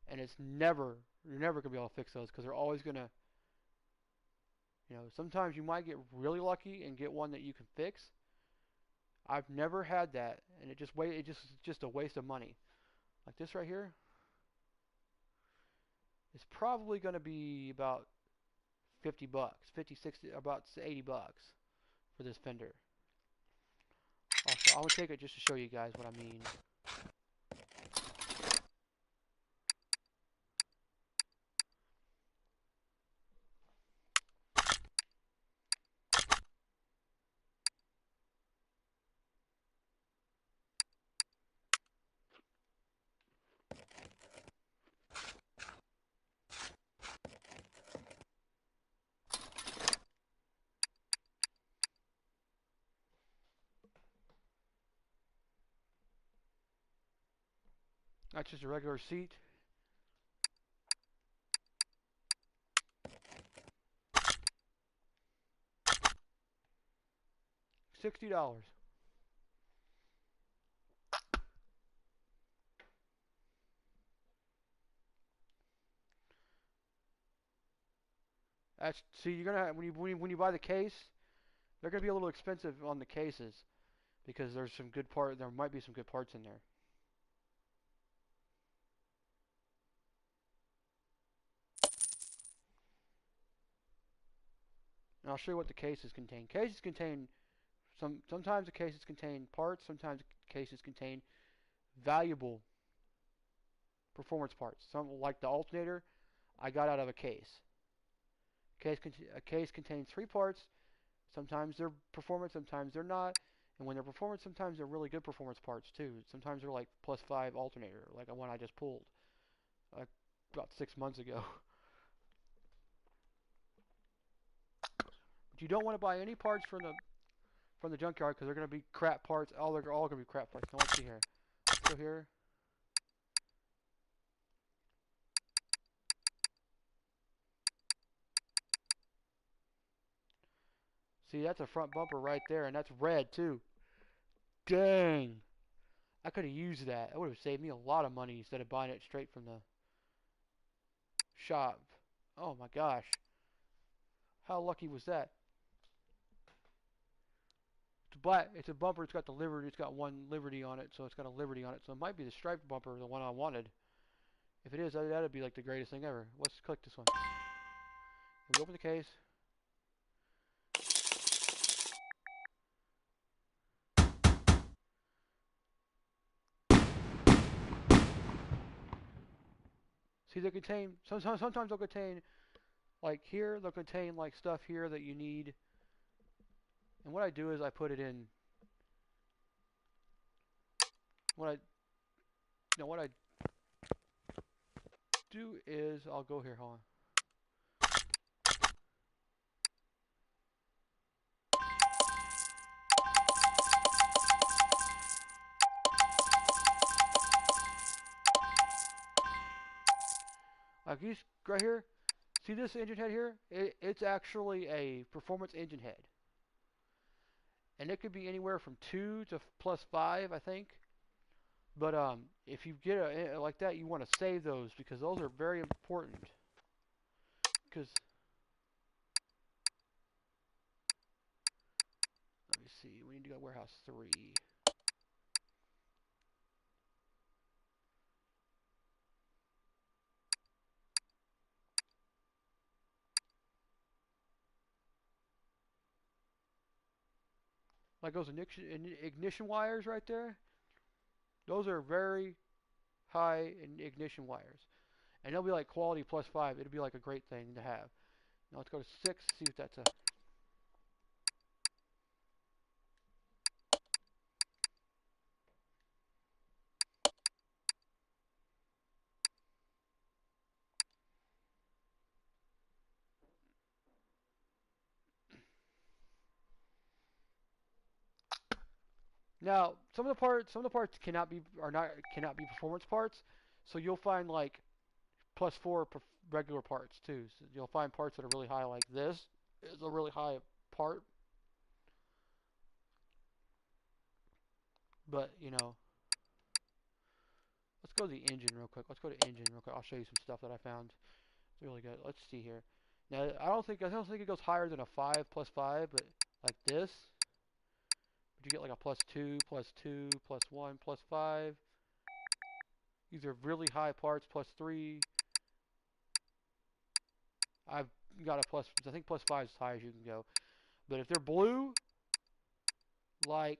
and you're never going to be able to fix those because they're always going to, sometimes you might get really lucky and get one that you can fix. I've never had that, and just a waste of money. Like this right here, it's probably going to be about 50 bucks, 50, 60, about 80 bucks for this fender. I'm going to take it just to show you guys what I mean. That's just a regular seat. $60. See, you're gonna when you buy the case, they're gonna be a little expensive on the cases because there might be some good parts in there. And I'll show you what the cases contain. Cases contain sometimes the cases contain parts, sometimes the cases contain valuable performance parts. Some like the alternator, I got out of a case. A case contains 3 parts. Sometimes they're performance, sometimes they're not. And when they're performance, sometimes they're really good performance parts too. Sometimes they're like +5 alternator, like the one I just pulled about 6 months ago. But you don't want to buy any parts from the junkyard because they're going to be crap parts. They're all going to be crap parts. Now let's see here. Let's go here. See, that's a front bumper right there, and that's red too. Dang. I could have used that. It would have saved me a lot of money instead of buying it straight from the shop. Oh my gosh. How lucky was that? It's black. It's a bumper. It's got the Liberty. It's got one Liberty on it, so it's got a Liberty on it. So it might be the striped bumper, the one I wanted. If it is, that'd be like the greatest thing ever. Let's click this one. We open the case. See, they contain sometimes they'll contain like here they'll contain like stuff here that you need. And what I do is I put it in. What I do is I'll go here. Hold on. Like these right here, see this engine head here? It's actually a performance engine head. And it could be anywhere from 2 to +5, I think. But if you get a like that, you want to save those because those are very important. Because let me see, we need to go to warehouse 3. Like those ignition wires right there, those are very high ignition wires. And they'll be like quality +5. It'll be like a great thing to have. Now let's go to 6, see if that's a... Now, some of the parts cannot be performance parts. So you'll find like +4 regular parts too. So you'll find parts that are really high, like this is a really high part. But you know, let's go to the engine real quick. Let's go to engine real quick. I'll show you some stuff that I found. It's really good. Let's see here. Now, I don't think it goes higher than a 5 +5, but like this, but you get like a +2, +2, +1, +5. These are really high parts. +3. I've got a I think +5 is as high as you can go. But if they're blue, like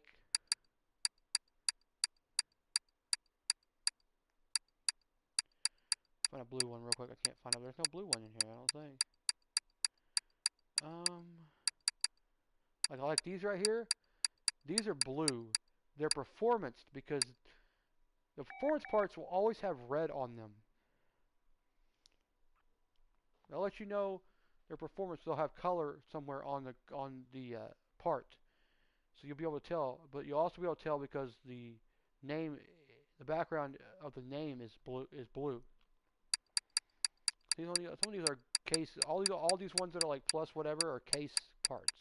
find a blue one real quick. I can't find it. There's no blue one in here, I don't think. Like these right here. These are blue. They're performance because the performance parts will always have red on them. They'll let you know their performance. They'll have color somewhere on the part, so you'll be able to tell. But you'll also be able to tell because the name, the background of the name is blue. Some of these are case. All these ones that are like plus whatever are case parts.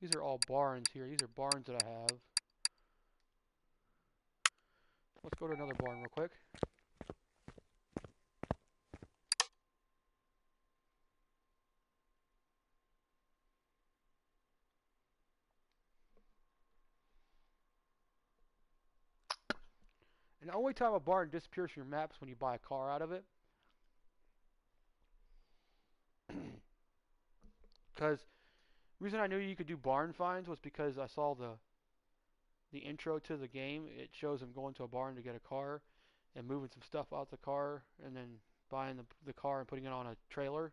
These are all barns here. These are barns that I have. Let's go to another barn real quick. And the only time a barn disappears from your map is when you buy a car out of it. Because the reason I knew you could do barn finds was because I saw the intro to the game. It shows him going to a barn to get a car and moving some stuff out the car and then buying the car and putting it on a trailer.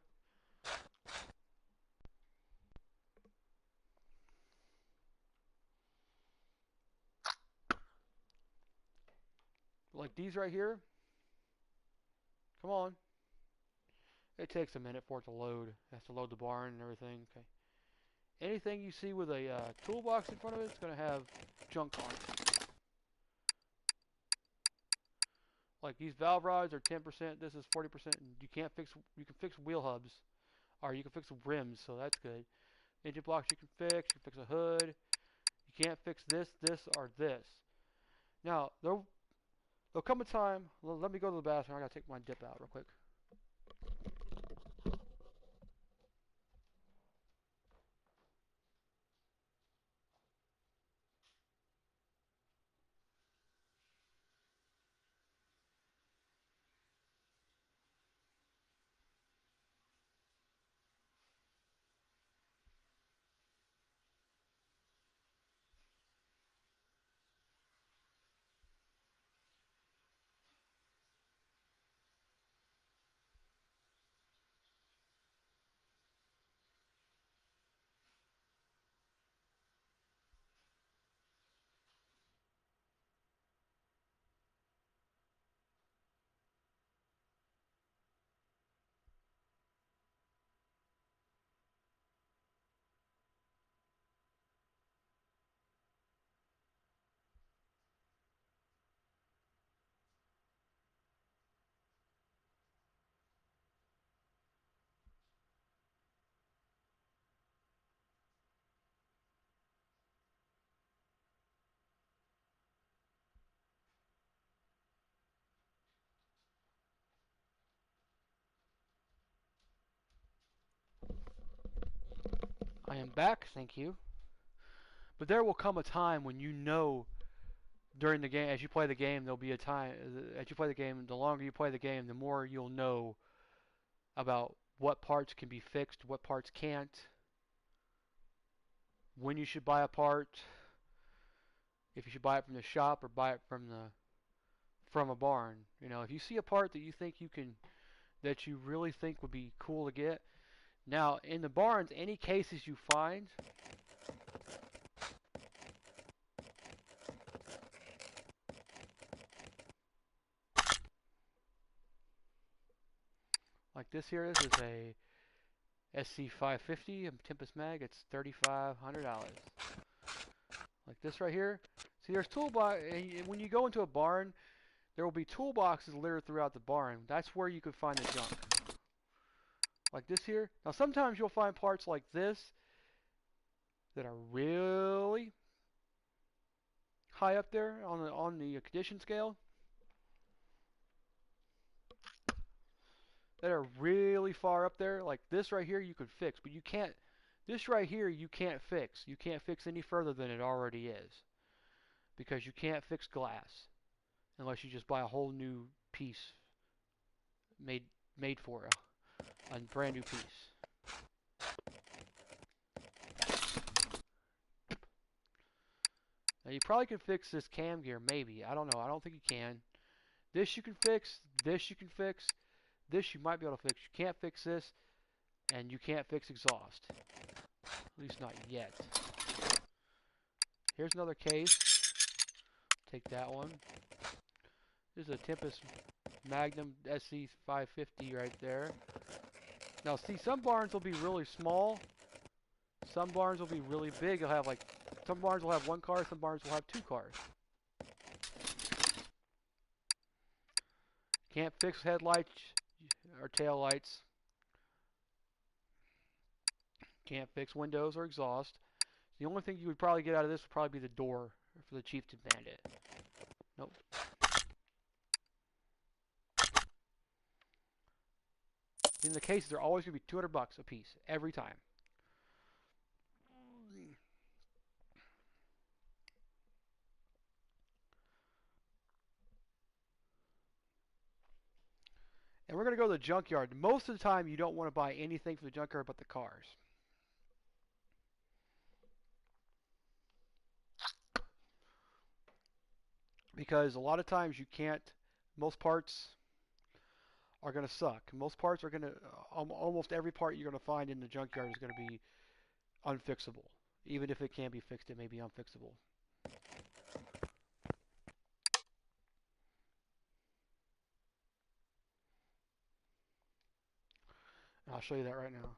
Like these right here. Come on. It takes a minute for it to load. It has to load the barn and everything. Okay. Anything you see with a toolbox in front of it, it's going to have junk on it. Like these valve rods are 10%, this is 40%, and you can fix wheel hubs, or you can fix rims, so that's good. Engine blocks you can fix a hood. You can't fix this, or this. Now, there'll come a time, let me go to the bathroom, I gotta take my dip out real quick. I am back, thank you. But there will come a time when you know during the game, as you play the game, there'll be a time, as you play the game, the longer you play the game, the more you'll know about what parts can be fixed, what parts can't, when you should buy a part, if you should buy it from the shop or buy it from a barn. You know, if you see a part that you think that you really think would be cool to get. Now, in the barns, any cases you find, like this here, this is a SC550, a Tempest Mag. It's $3,500. Like this right here. See, there's toolbox. When you go into a barn, there will be toolboxes littered throughout the barn. That's where you could find the junk. Like this here. Now, sometimes you'll find parts like this that are really high up there on the condition scale. That are really far up there. Like this right here, you could fix, but you can't. This right here, you can't fix. You can't fix any further than it already is, because you can't fix glass unless you just buy a whole new piece made for a brand new piece. Now you probably can fix this cam gear, maybe. I don't know. I don't think you can. This you can fix. This you can fix. This you might be able to fix. You can't fix this, and you can't fix exhaust. At least not yet. Here's another case. Take that one. This is a Tempest Magnum SC550 right there. Now see, some barns will be really small. Some barns will be really big. They'll have like, some barns will have one car, some barns will have two cars. Can't fix headlights or tail lights. Can't fix windows or exhaust. The only thing you would probably get out of this would probably be the door for the Chieftain Bandit. Nope. In the cases, they're always going to be 200 bucks a piece, every time. And we're going to go to the junkyard. Most of the time, you don't want to buy anything from the junkyard but the cars. Because a lot of times you can't, most parts are going to suck. Most parts are going to, almost every part you're going to find in the junkyard is going to be unfixable. Even if it can be fixed, it may be unfixable. And I'll show you that right now.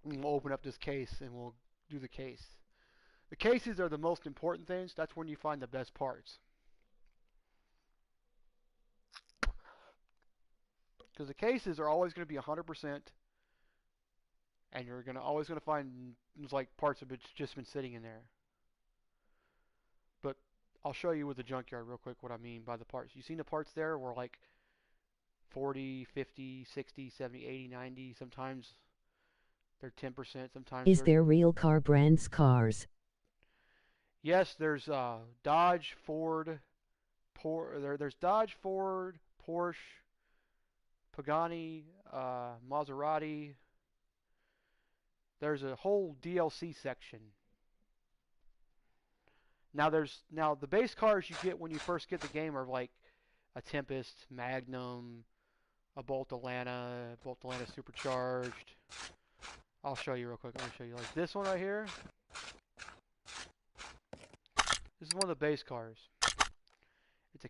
We'll open up this case and we'll do the case. The cases are the most important things. That's when you find the best parts. Because the cases are always going to be 100%, and you're always going to find like parts that have just been sitting in there. But I'll show you with the junkyard real quick what I mean by the parts. You seen the parts there were like 40, 50, 60, 70, 80, 90. Sometimes they're 10%. Sometimes Is there real car brands cars? Yes, there's Dodge, Ford, there's Dodge, Ford, Porsche, Pagani, Maserati. There's a whole DLC section. Now the base cars you get when you first get the game are like a Tempest, Magnum, a Bolt Atlanta Supercharged. I'll show you real quick. Let me show you like this one right here. This is one of the base cars. It's a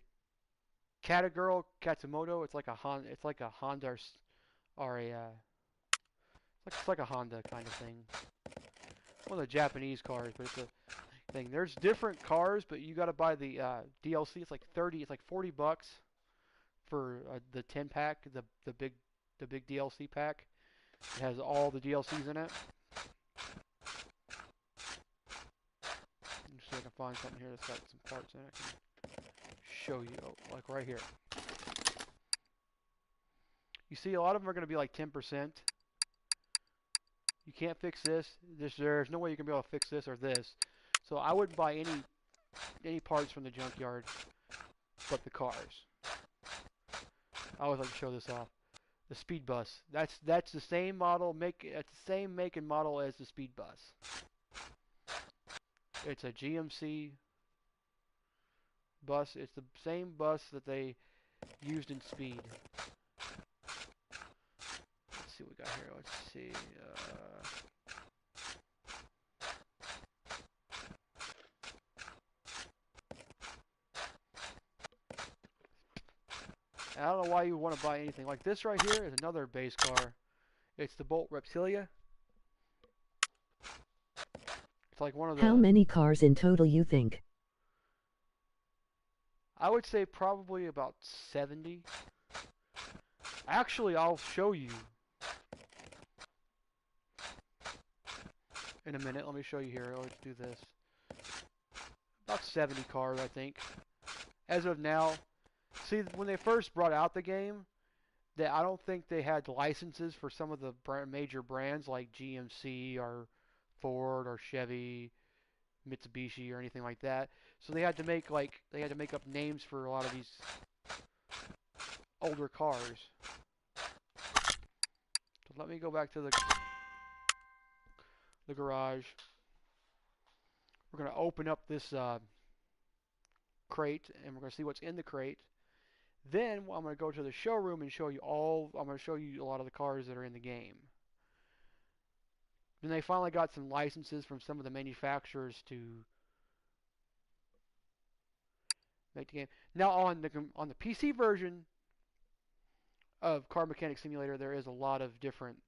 Katagirl Katsumoto. It's like a Honda. It's like a Honda or a it's like a Honda kind of thing. One of the Japanese cars, but it's a thing. There's different cars, but you got to buy the DLC. It's like 30. It's like 40 bucks for the 10 pack, the big DLC pack. It has all the DLCs in it. Let me see if I can find something here that's got some parts in it. I can show you, like right here. You see, a lot of them are going to be like 10%. You can't fix this. There's no way you can be able to fix this or this. So I wouldn't buy any parts from the junkyard but the cars. I always like to show this off. The speed bus. That's the same model it's the same make and model as the speed bus. It's a GMC bus. It's the same bus that they used in Speed. Let's see what we got here. Let's see. I don't know why you want to buy anything like this. Right here is another base car. It's the Bolt Reptilia. It's like one of the... How many cars in total you think? I would say probably about 70. Actually, I'll show you in a minute. Let me show you here. Let's do this. About 70 cars, I think. As of now. See, when they first brought out the game, I don't think they had licenses for some of the major brands like GMC or Ford or Chevy, Mitsubishi or anything like that. So they had to make up names for a lot of these older cars. So let me go back to the garage. We're going to open up this crate and we're going to see what's in the crate. Then I'm going to go to the showroom and show you I'm going to show you a lot of the cars that are in the game. Then they finally got some licenses from some of the manufacturers to make the game. Now on the PC version of Car Mechanic Simulator, there is a lot of different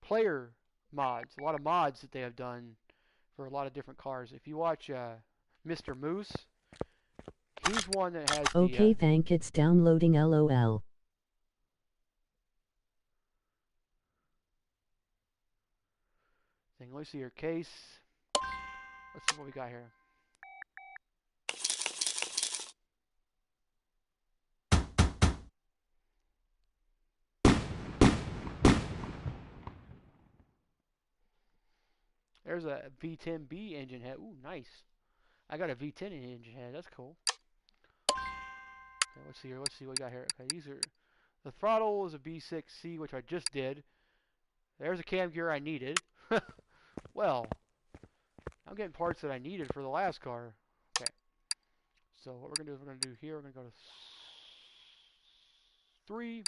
player mods, a lot of mods that they have done for a lot of different cars. If you watch Mr. Moose, he's one that has Okay, thank it's downloading LOL. thing. Let's see your case. Let's see what we got here. There's a V10B engine head. Ooh, nice. I got a V10 engine head. That's cool. Okay, let's see here. Let's see what we got here. Okay, these are... The throttle is a B6C, which I just did. There's a cam gear I needed. Well, I'm getting parts that I needed for the last car. Okay. So what we're going to do is we're going to do here. We're going to go to 3.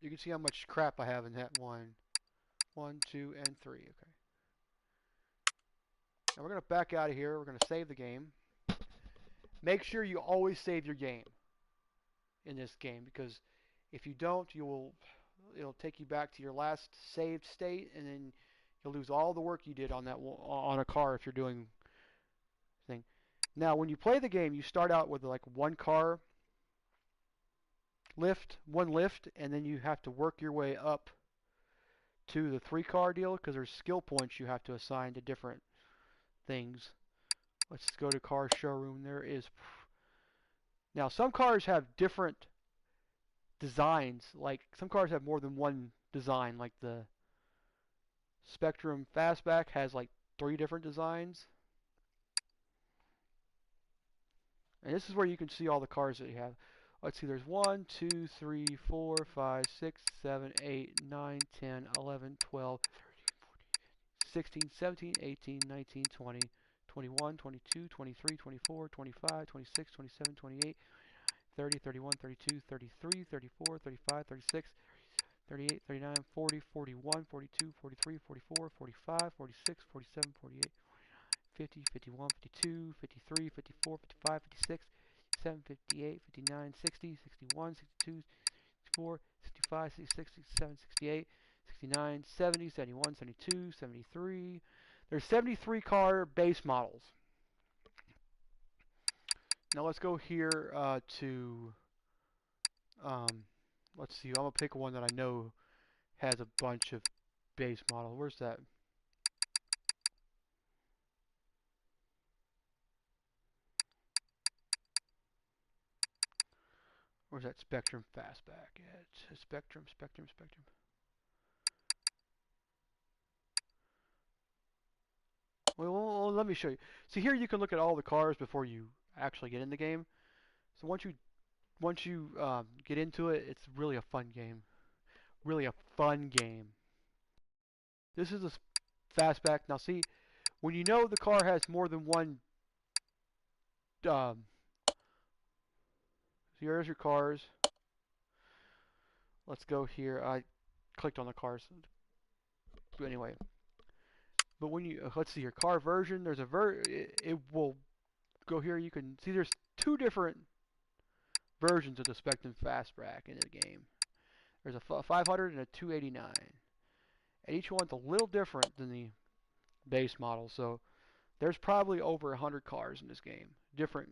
You can see how much crap I have in that 1, 2, and 3. Okay. Now we're going to back out of here. We're going to save the game. Make sure you always save your game in this game, because if you don't, it'll take you back to your last saved state, and then you'll lose all the work you did on a car if you're doing thing. Now, when you play the game, you start out with like one lift, and then you have to work your way up to the 3-car deal, because there's skill points you have to assign to different things. Let's go to car showroom. Now some cars have different designs. Like some cars have more than one design. Like the Spectrum Fastback has like 3 different designs. And this is where you can see all the cars that you have. Let's see, there's 1, 2, 3, 4, 5, 6, 7, 8, 9, 10, 11, 12, 13, 14, 16, 17, 18, 19, 20, 21, 22, 23, 24, 25, 26, 27, 28, 30, 31, 32, 33, 34, 35, 36, 38, 39, 40, 41, 42, 43, 44, 45, 46, 47, 48, 50, 51, 52, 53, 54, 55, 56, 57, 58, 59, 60, 61, 62, 64, 65, 66, 67, 68, 69, 70, 71, 72, 73. There's 73 car base models. Now let's go here to, let's see, I'm going to pick one that I know has a bunch of base models. Where's that? Where's that Spectrum Fastback at? Spectrum. Well, let me show you. See here, you can look at all the cars before you actually get in the game. So once you get into it, it's really a fun game. Really a fun game. This is a fastback. Now see, when you know the car has more than one, here's your cars. Let's go here. I clicked on the cars. But anyway, but when you let's see your car version. There's a it will go here. You can see there's two different versions of the Spectrum Fastback in the game. There's a 500 and a 289, and each one's a little different than the base model. So there's probably over 100 cars in this game. Different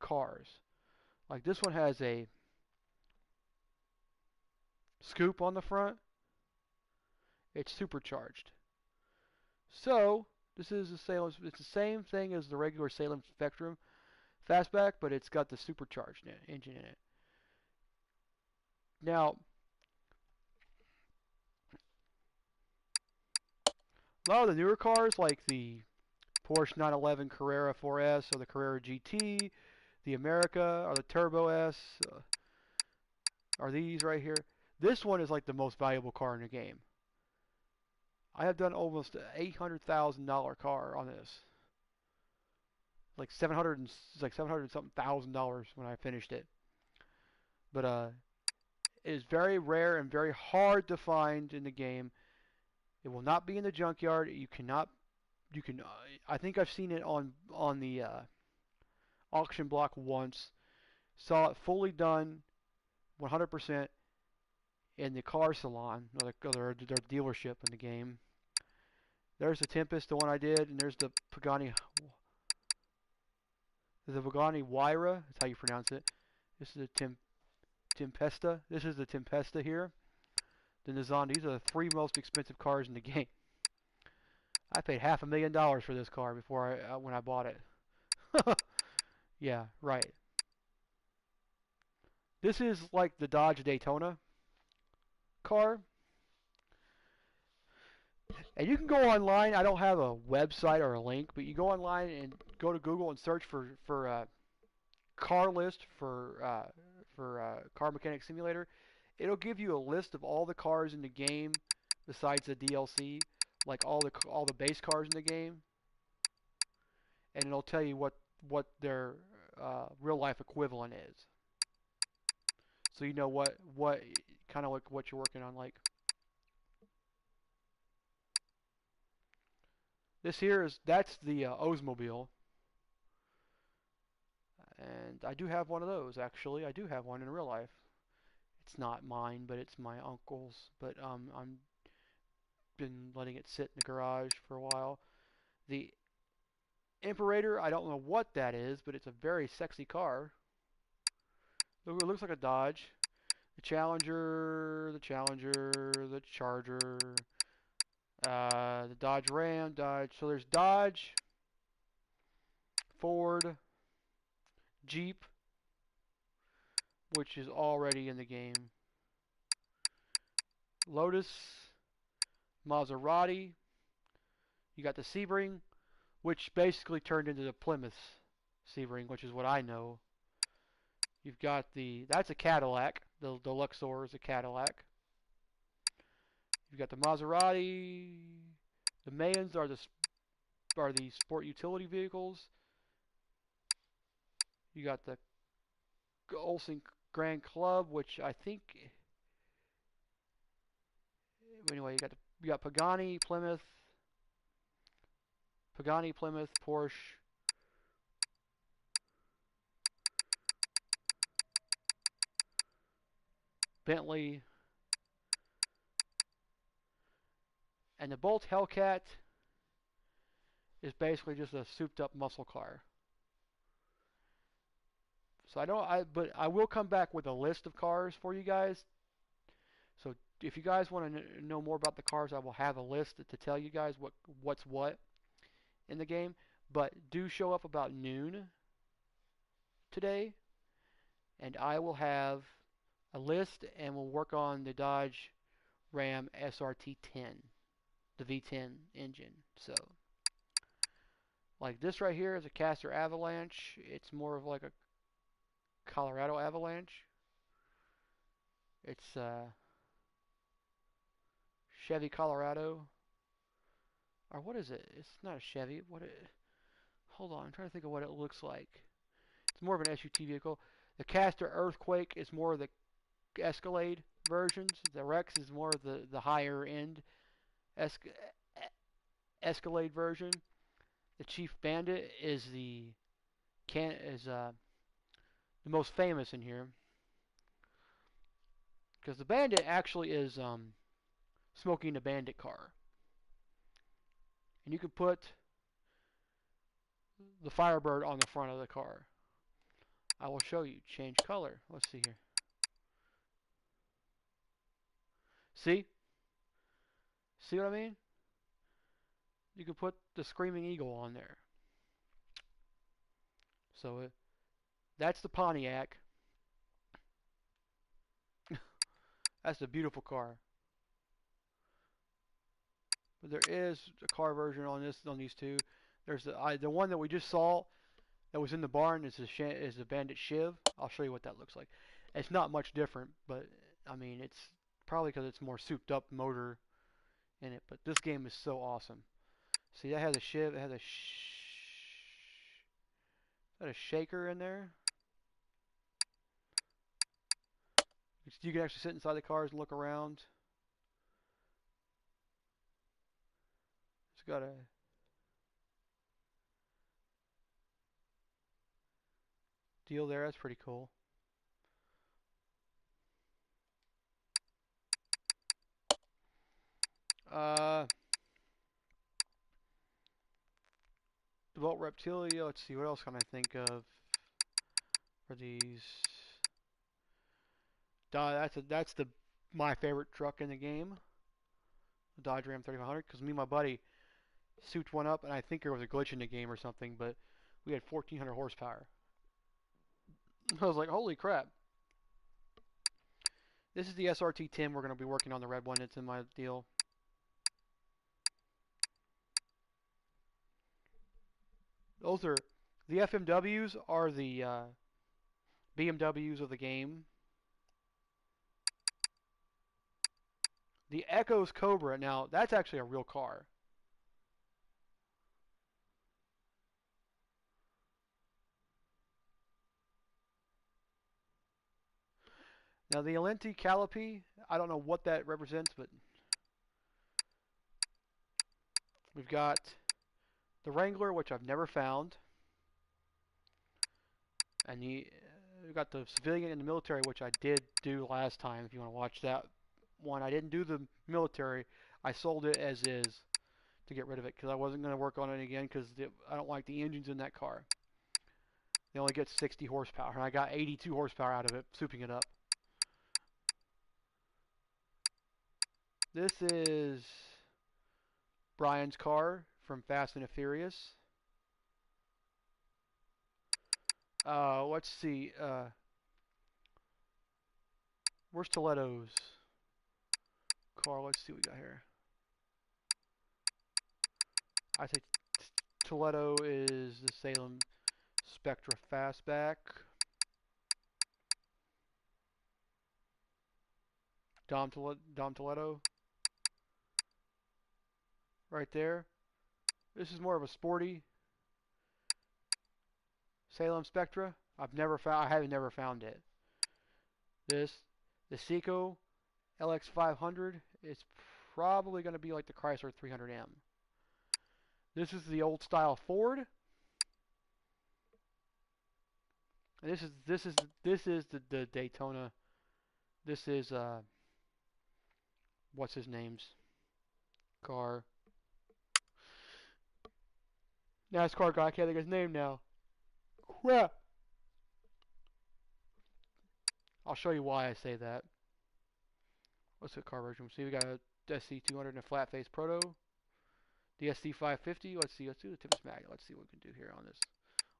cars. Like this one has a scoop on the front. It's supercharged. So this is the Salem. It's the same thing as the regular Salem Spectrum Fastback, but it's got the supercharged engine in it. Now, a lot of the newer cars, like the Porsche 911 Carrera 4S or the Carrera GT, the America or the Turbo S, are these right here. This one is like the most valuable car in the game. I have done almost an $800,000 car on this. Like 700 something thousand dollars when I finished it. But it is very rare and very hard to find in the game. It will not be in the junkyard. You cannot. You can. I think I've seen it on the auction block once. Saw it fully done, 100% in the car salon or their dealership in the game. There's the Tempest, the one I did, and there's the Pagani. The Pagani Huayra. That's how you pronounce it. This is the Tempesta. This is the Tempesta here. The Nissan. These are the three most expensive cars in the game. I paid $500,000 for this car before when I bought it. Yeah, right. This is like the Dodge Daytona car. And you can go online. I don't have a website or a link, but you go online and go to Google and search for car list for Car Mechanic Simulator. It'll give you a list of all the cars in the game besides the DLC, like all the base cars in the game, and it'll tell you what their real life equivalent is. So you know what kind of like what you're working on. Like this here that's the Oldsmobile, and I do have one of those actually. I do have one in real life. It's not mine, but it's my uncle's. But I'm been letting it sit in the garage for a while. The Imperator, I don't know what that is, but it's a very sexy car. It looks like a Dodge. The Challenger, the Charger, the Dodge Ram, Dodge. So there's Dodge, Ford, Jeep, which is already in the game. Lotus, Maserati. You got the Sebring, which basically turned into the Plymouth Sebring, which is what I know. You've got that's a Cadillac. The Luxor is a Cadillac. You've got the Maserati. The Mayans are the sport utility vehicles. You got the Olsen Grand Club, which I think. Anyway, you got Pagani, Plymouth, Porsche. Bentley, and the Bolt Hellcat is basically just a souped-up muscle car. So but I will come back with a list of cars for you guys. So if you guys want to know more about the cars, I will have a list to tell you guys what's what in the game. But do show up about noon today, and I will have a list, and we'll work on the Dodge Ram SRT10, the V10 engine. So, like this right here is a Caster Avalanche. It's more of like a Colorado Avalanche. It's Chevy Colorado, or what is it? It's not a Chevy. Hold on, I'm trying to think of what it looks like. It's more of an SUT vehicle. The Caster Earthquake is more of the Escalade versions. The Rex is more of the higher end Escalade version. The Chief Bandit is the most famous in here, because the Bandit actually is Smoking the Bandit car, and you can put the Firebird on the front of the car. I will show you. Change color. Let's see here. See? See what I mean? You can put the Screaming Eagle on there. So that's the Pontiac. That's a beautiful car. But there is a car version on these two. There's the one that we just saw that was in the barn is the Bandit Shiv. I'll show you what that looks like. It's not much different, but I mean it's probably because it's more souped up motor in it. But this game is so awesome. See, that has a Shiv. It has a shaker in there. You can actually sit inside the cars and look around. It's got a deal there. That's pretty cool. Devolt Reptilia. Let's see, what else can I think of for these? That's my favorite truck in the game, the Dodge Ram 3500, because me and my buddy souped one up, and I think there was a glitch in the game or something, but we had 1400 horsepower. I was like, holy crap. This is the SRT10. We're going to be working on the red one. It's in my deal. Those are the FMWs are the BMWs of the game. The Echo's Cobra, now that's actually a real car. Now the Alenti Calliope, I don't know what that represents, but we've got the Wrangler, which I've never found, and we've got the civilian and the military, which I did do last time. If you want to watch that one, I didn't do the military. I sold it as is to get rid of it because I wasn't going to work on it again because I don't like the engines in that car. They only get 60 horsepower, and I got 82 horsepower out of it, souping it up. This is Brian's car from Fast and the Furious. Let's see. Where's Toledo's car? Let's see what we got here. I think Toledo is the Salem Spectra Fastback. Dom Toledo. Right there. This is more of a sporty Salem Spectra. I have never found it. The Seiko LX500 is probably going to be like the Chrysler 300M. This is the old style Ford. And this is the Daytona. This is what's his name's car. NASCAR guy, I can't think of his name now. Crap. I'll show you why I say that. What's the car version? See, we got a SC200 and a flat face proto. The SC550. Let's do the Tippus Magnet. Let's see what we can do here on this.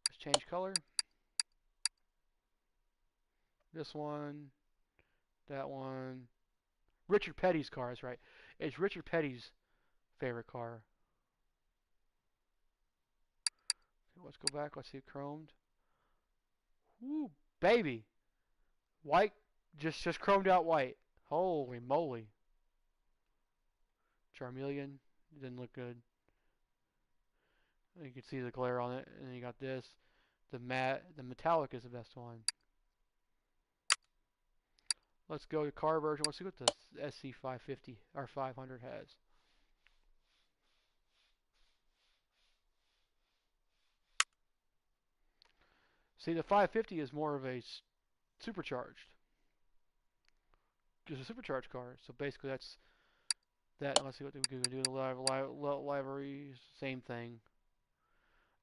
Let's change color. This one, that one. Richard Petty's car, that's right. It's Richard Petty's favorite car. Okay, let's go back. Let's see it chromed. Woo, baby. White, just chromed out white. Holy moly. Charmeleon, didn't look good. You can see the glare on it, and then you got this. The metallic is the best one. Let's go to car version. Let's see what the SC550 or 500 has. See, the 550 is more of a supercharged. Just a supercharged car. So basically, that's that. Let's see what we can do. The livery, same thing.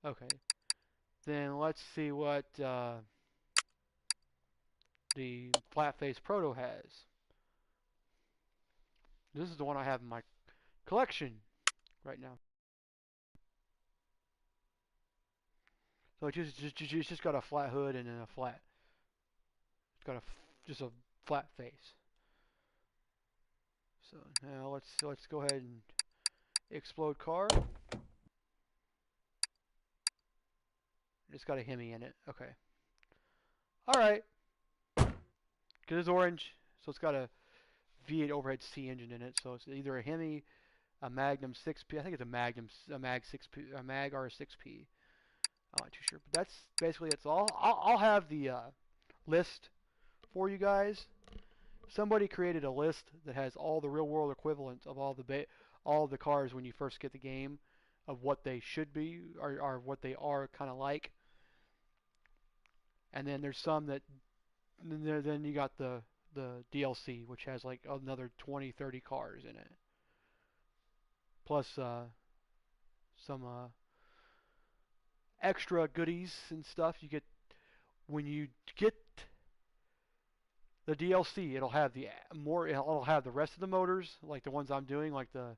Okay. Then let's see what the flat face proto has. This is the one I have in my collection right now. So it's just got a flat hood and then a flat. It's got just a flat face. So now let's go ahead and explode car. It's got a Hemi in it. Okay. All right. Because it's orange, so it's got a V8 overhead C engine in it. So it's either a Hemi, a Magnum 6P. I think it's a Magnum, a Mag 6P, a Mag R6P. I'm not too sure, but that's basically it's all. I'll have the list for you guys. Somebody created a list that has all the real world equivalents of all the cars when you first get the game, of what they should be or what they are kind of like. And then there's some that then you got the DLC, which has like another 20, 30 cars in it, plus some extra goodies and stuff you get when you get the DLC. It'll have It'll have the rest of the motors, like the ones I'm doing, like the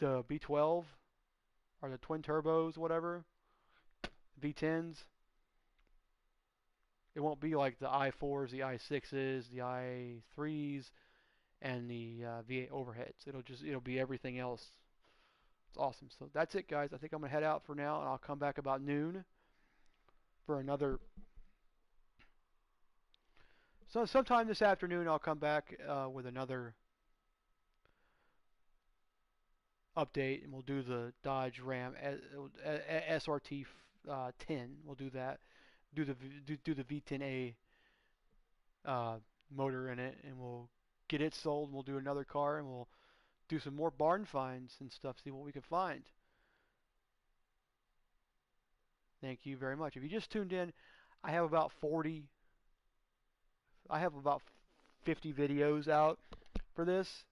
B12 or the twin turbos, whatever, V10s. It won't be like the i4s, the i6s, the i3s, and the V8 overheads. It'll be everything else. It's awesome. So that's it, guys. I think I'm gonna head out for now, and I'll come back about noon for another. So sometime this afternoon, I'll come back with another update, and we'll do the Dodge Ram SRT 10. We'll do that. Do the V10A motor in it, and we'll get it sold. And we'll do another car, and we'll do some more barn finds and stuff. See what we can find. Thank you very much. If you just tuned in, I have about 40. I have about 50 videos out for this,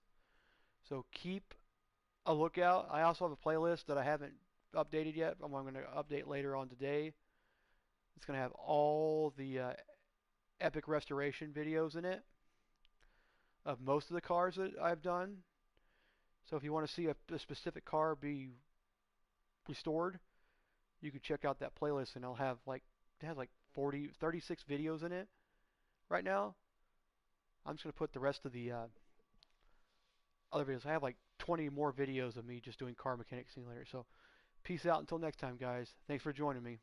so keep a lookout. I also have a playlist that I haven't updated yet. I'm going to update later on today. It's going to have all the epic restoration videos in it of most of the cars that I've done. So if you want to see a specific car be restored, you can check out that playlist, and it has like 36 videos in it right now. I'm just going to put the rest of the other videos. I have like 20 more videos of me just doing Car Mechanic Simulator. So peace out until next time, guys. Thanks for joining me.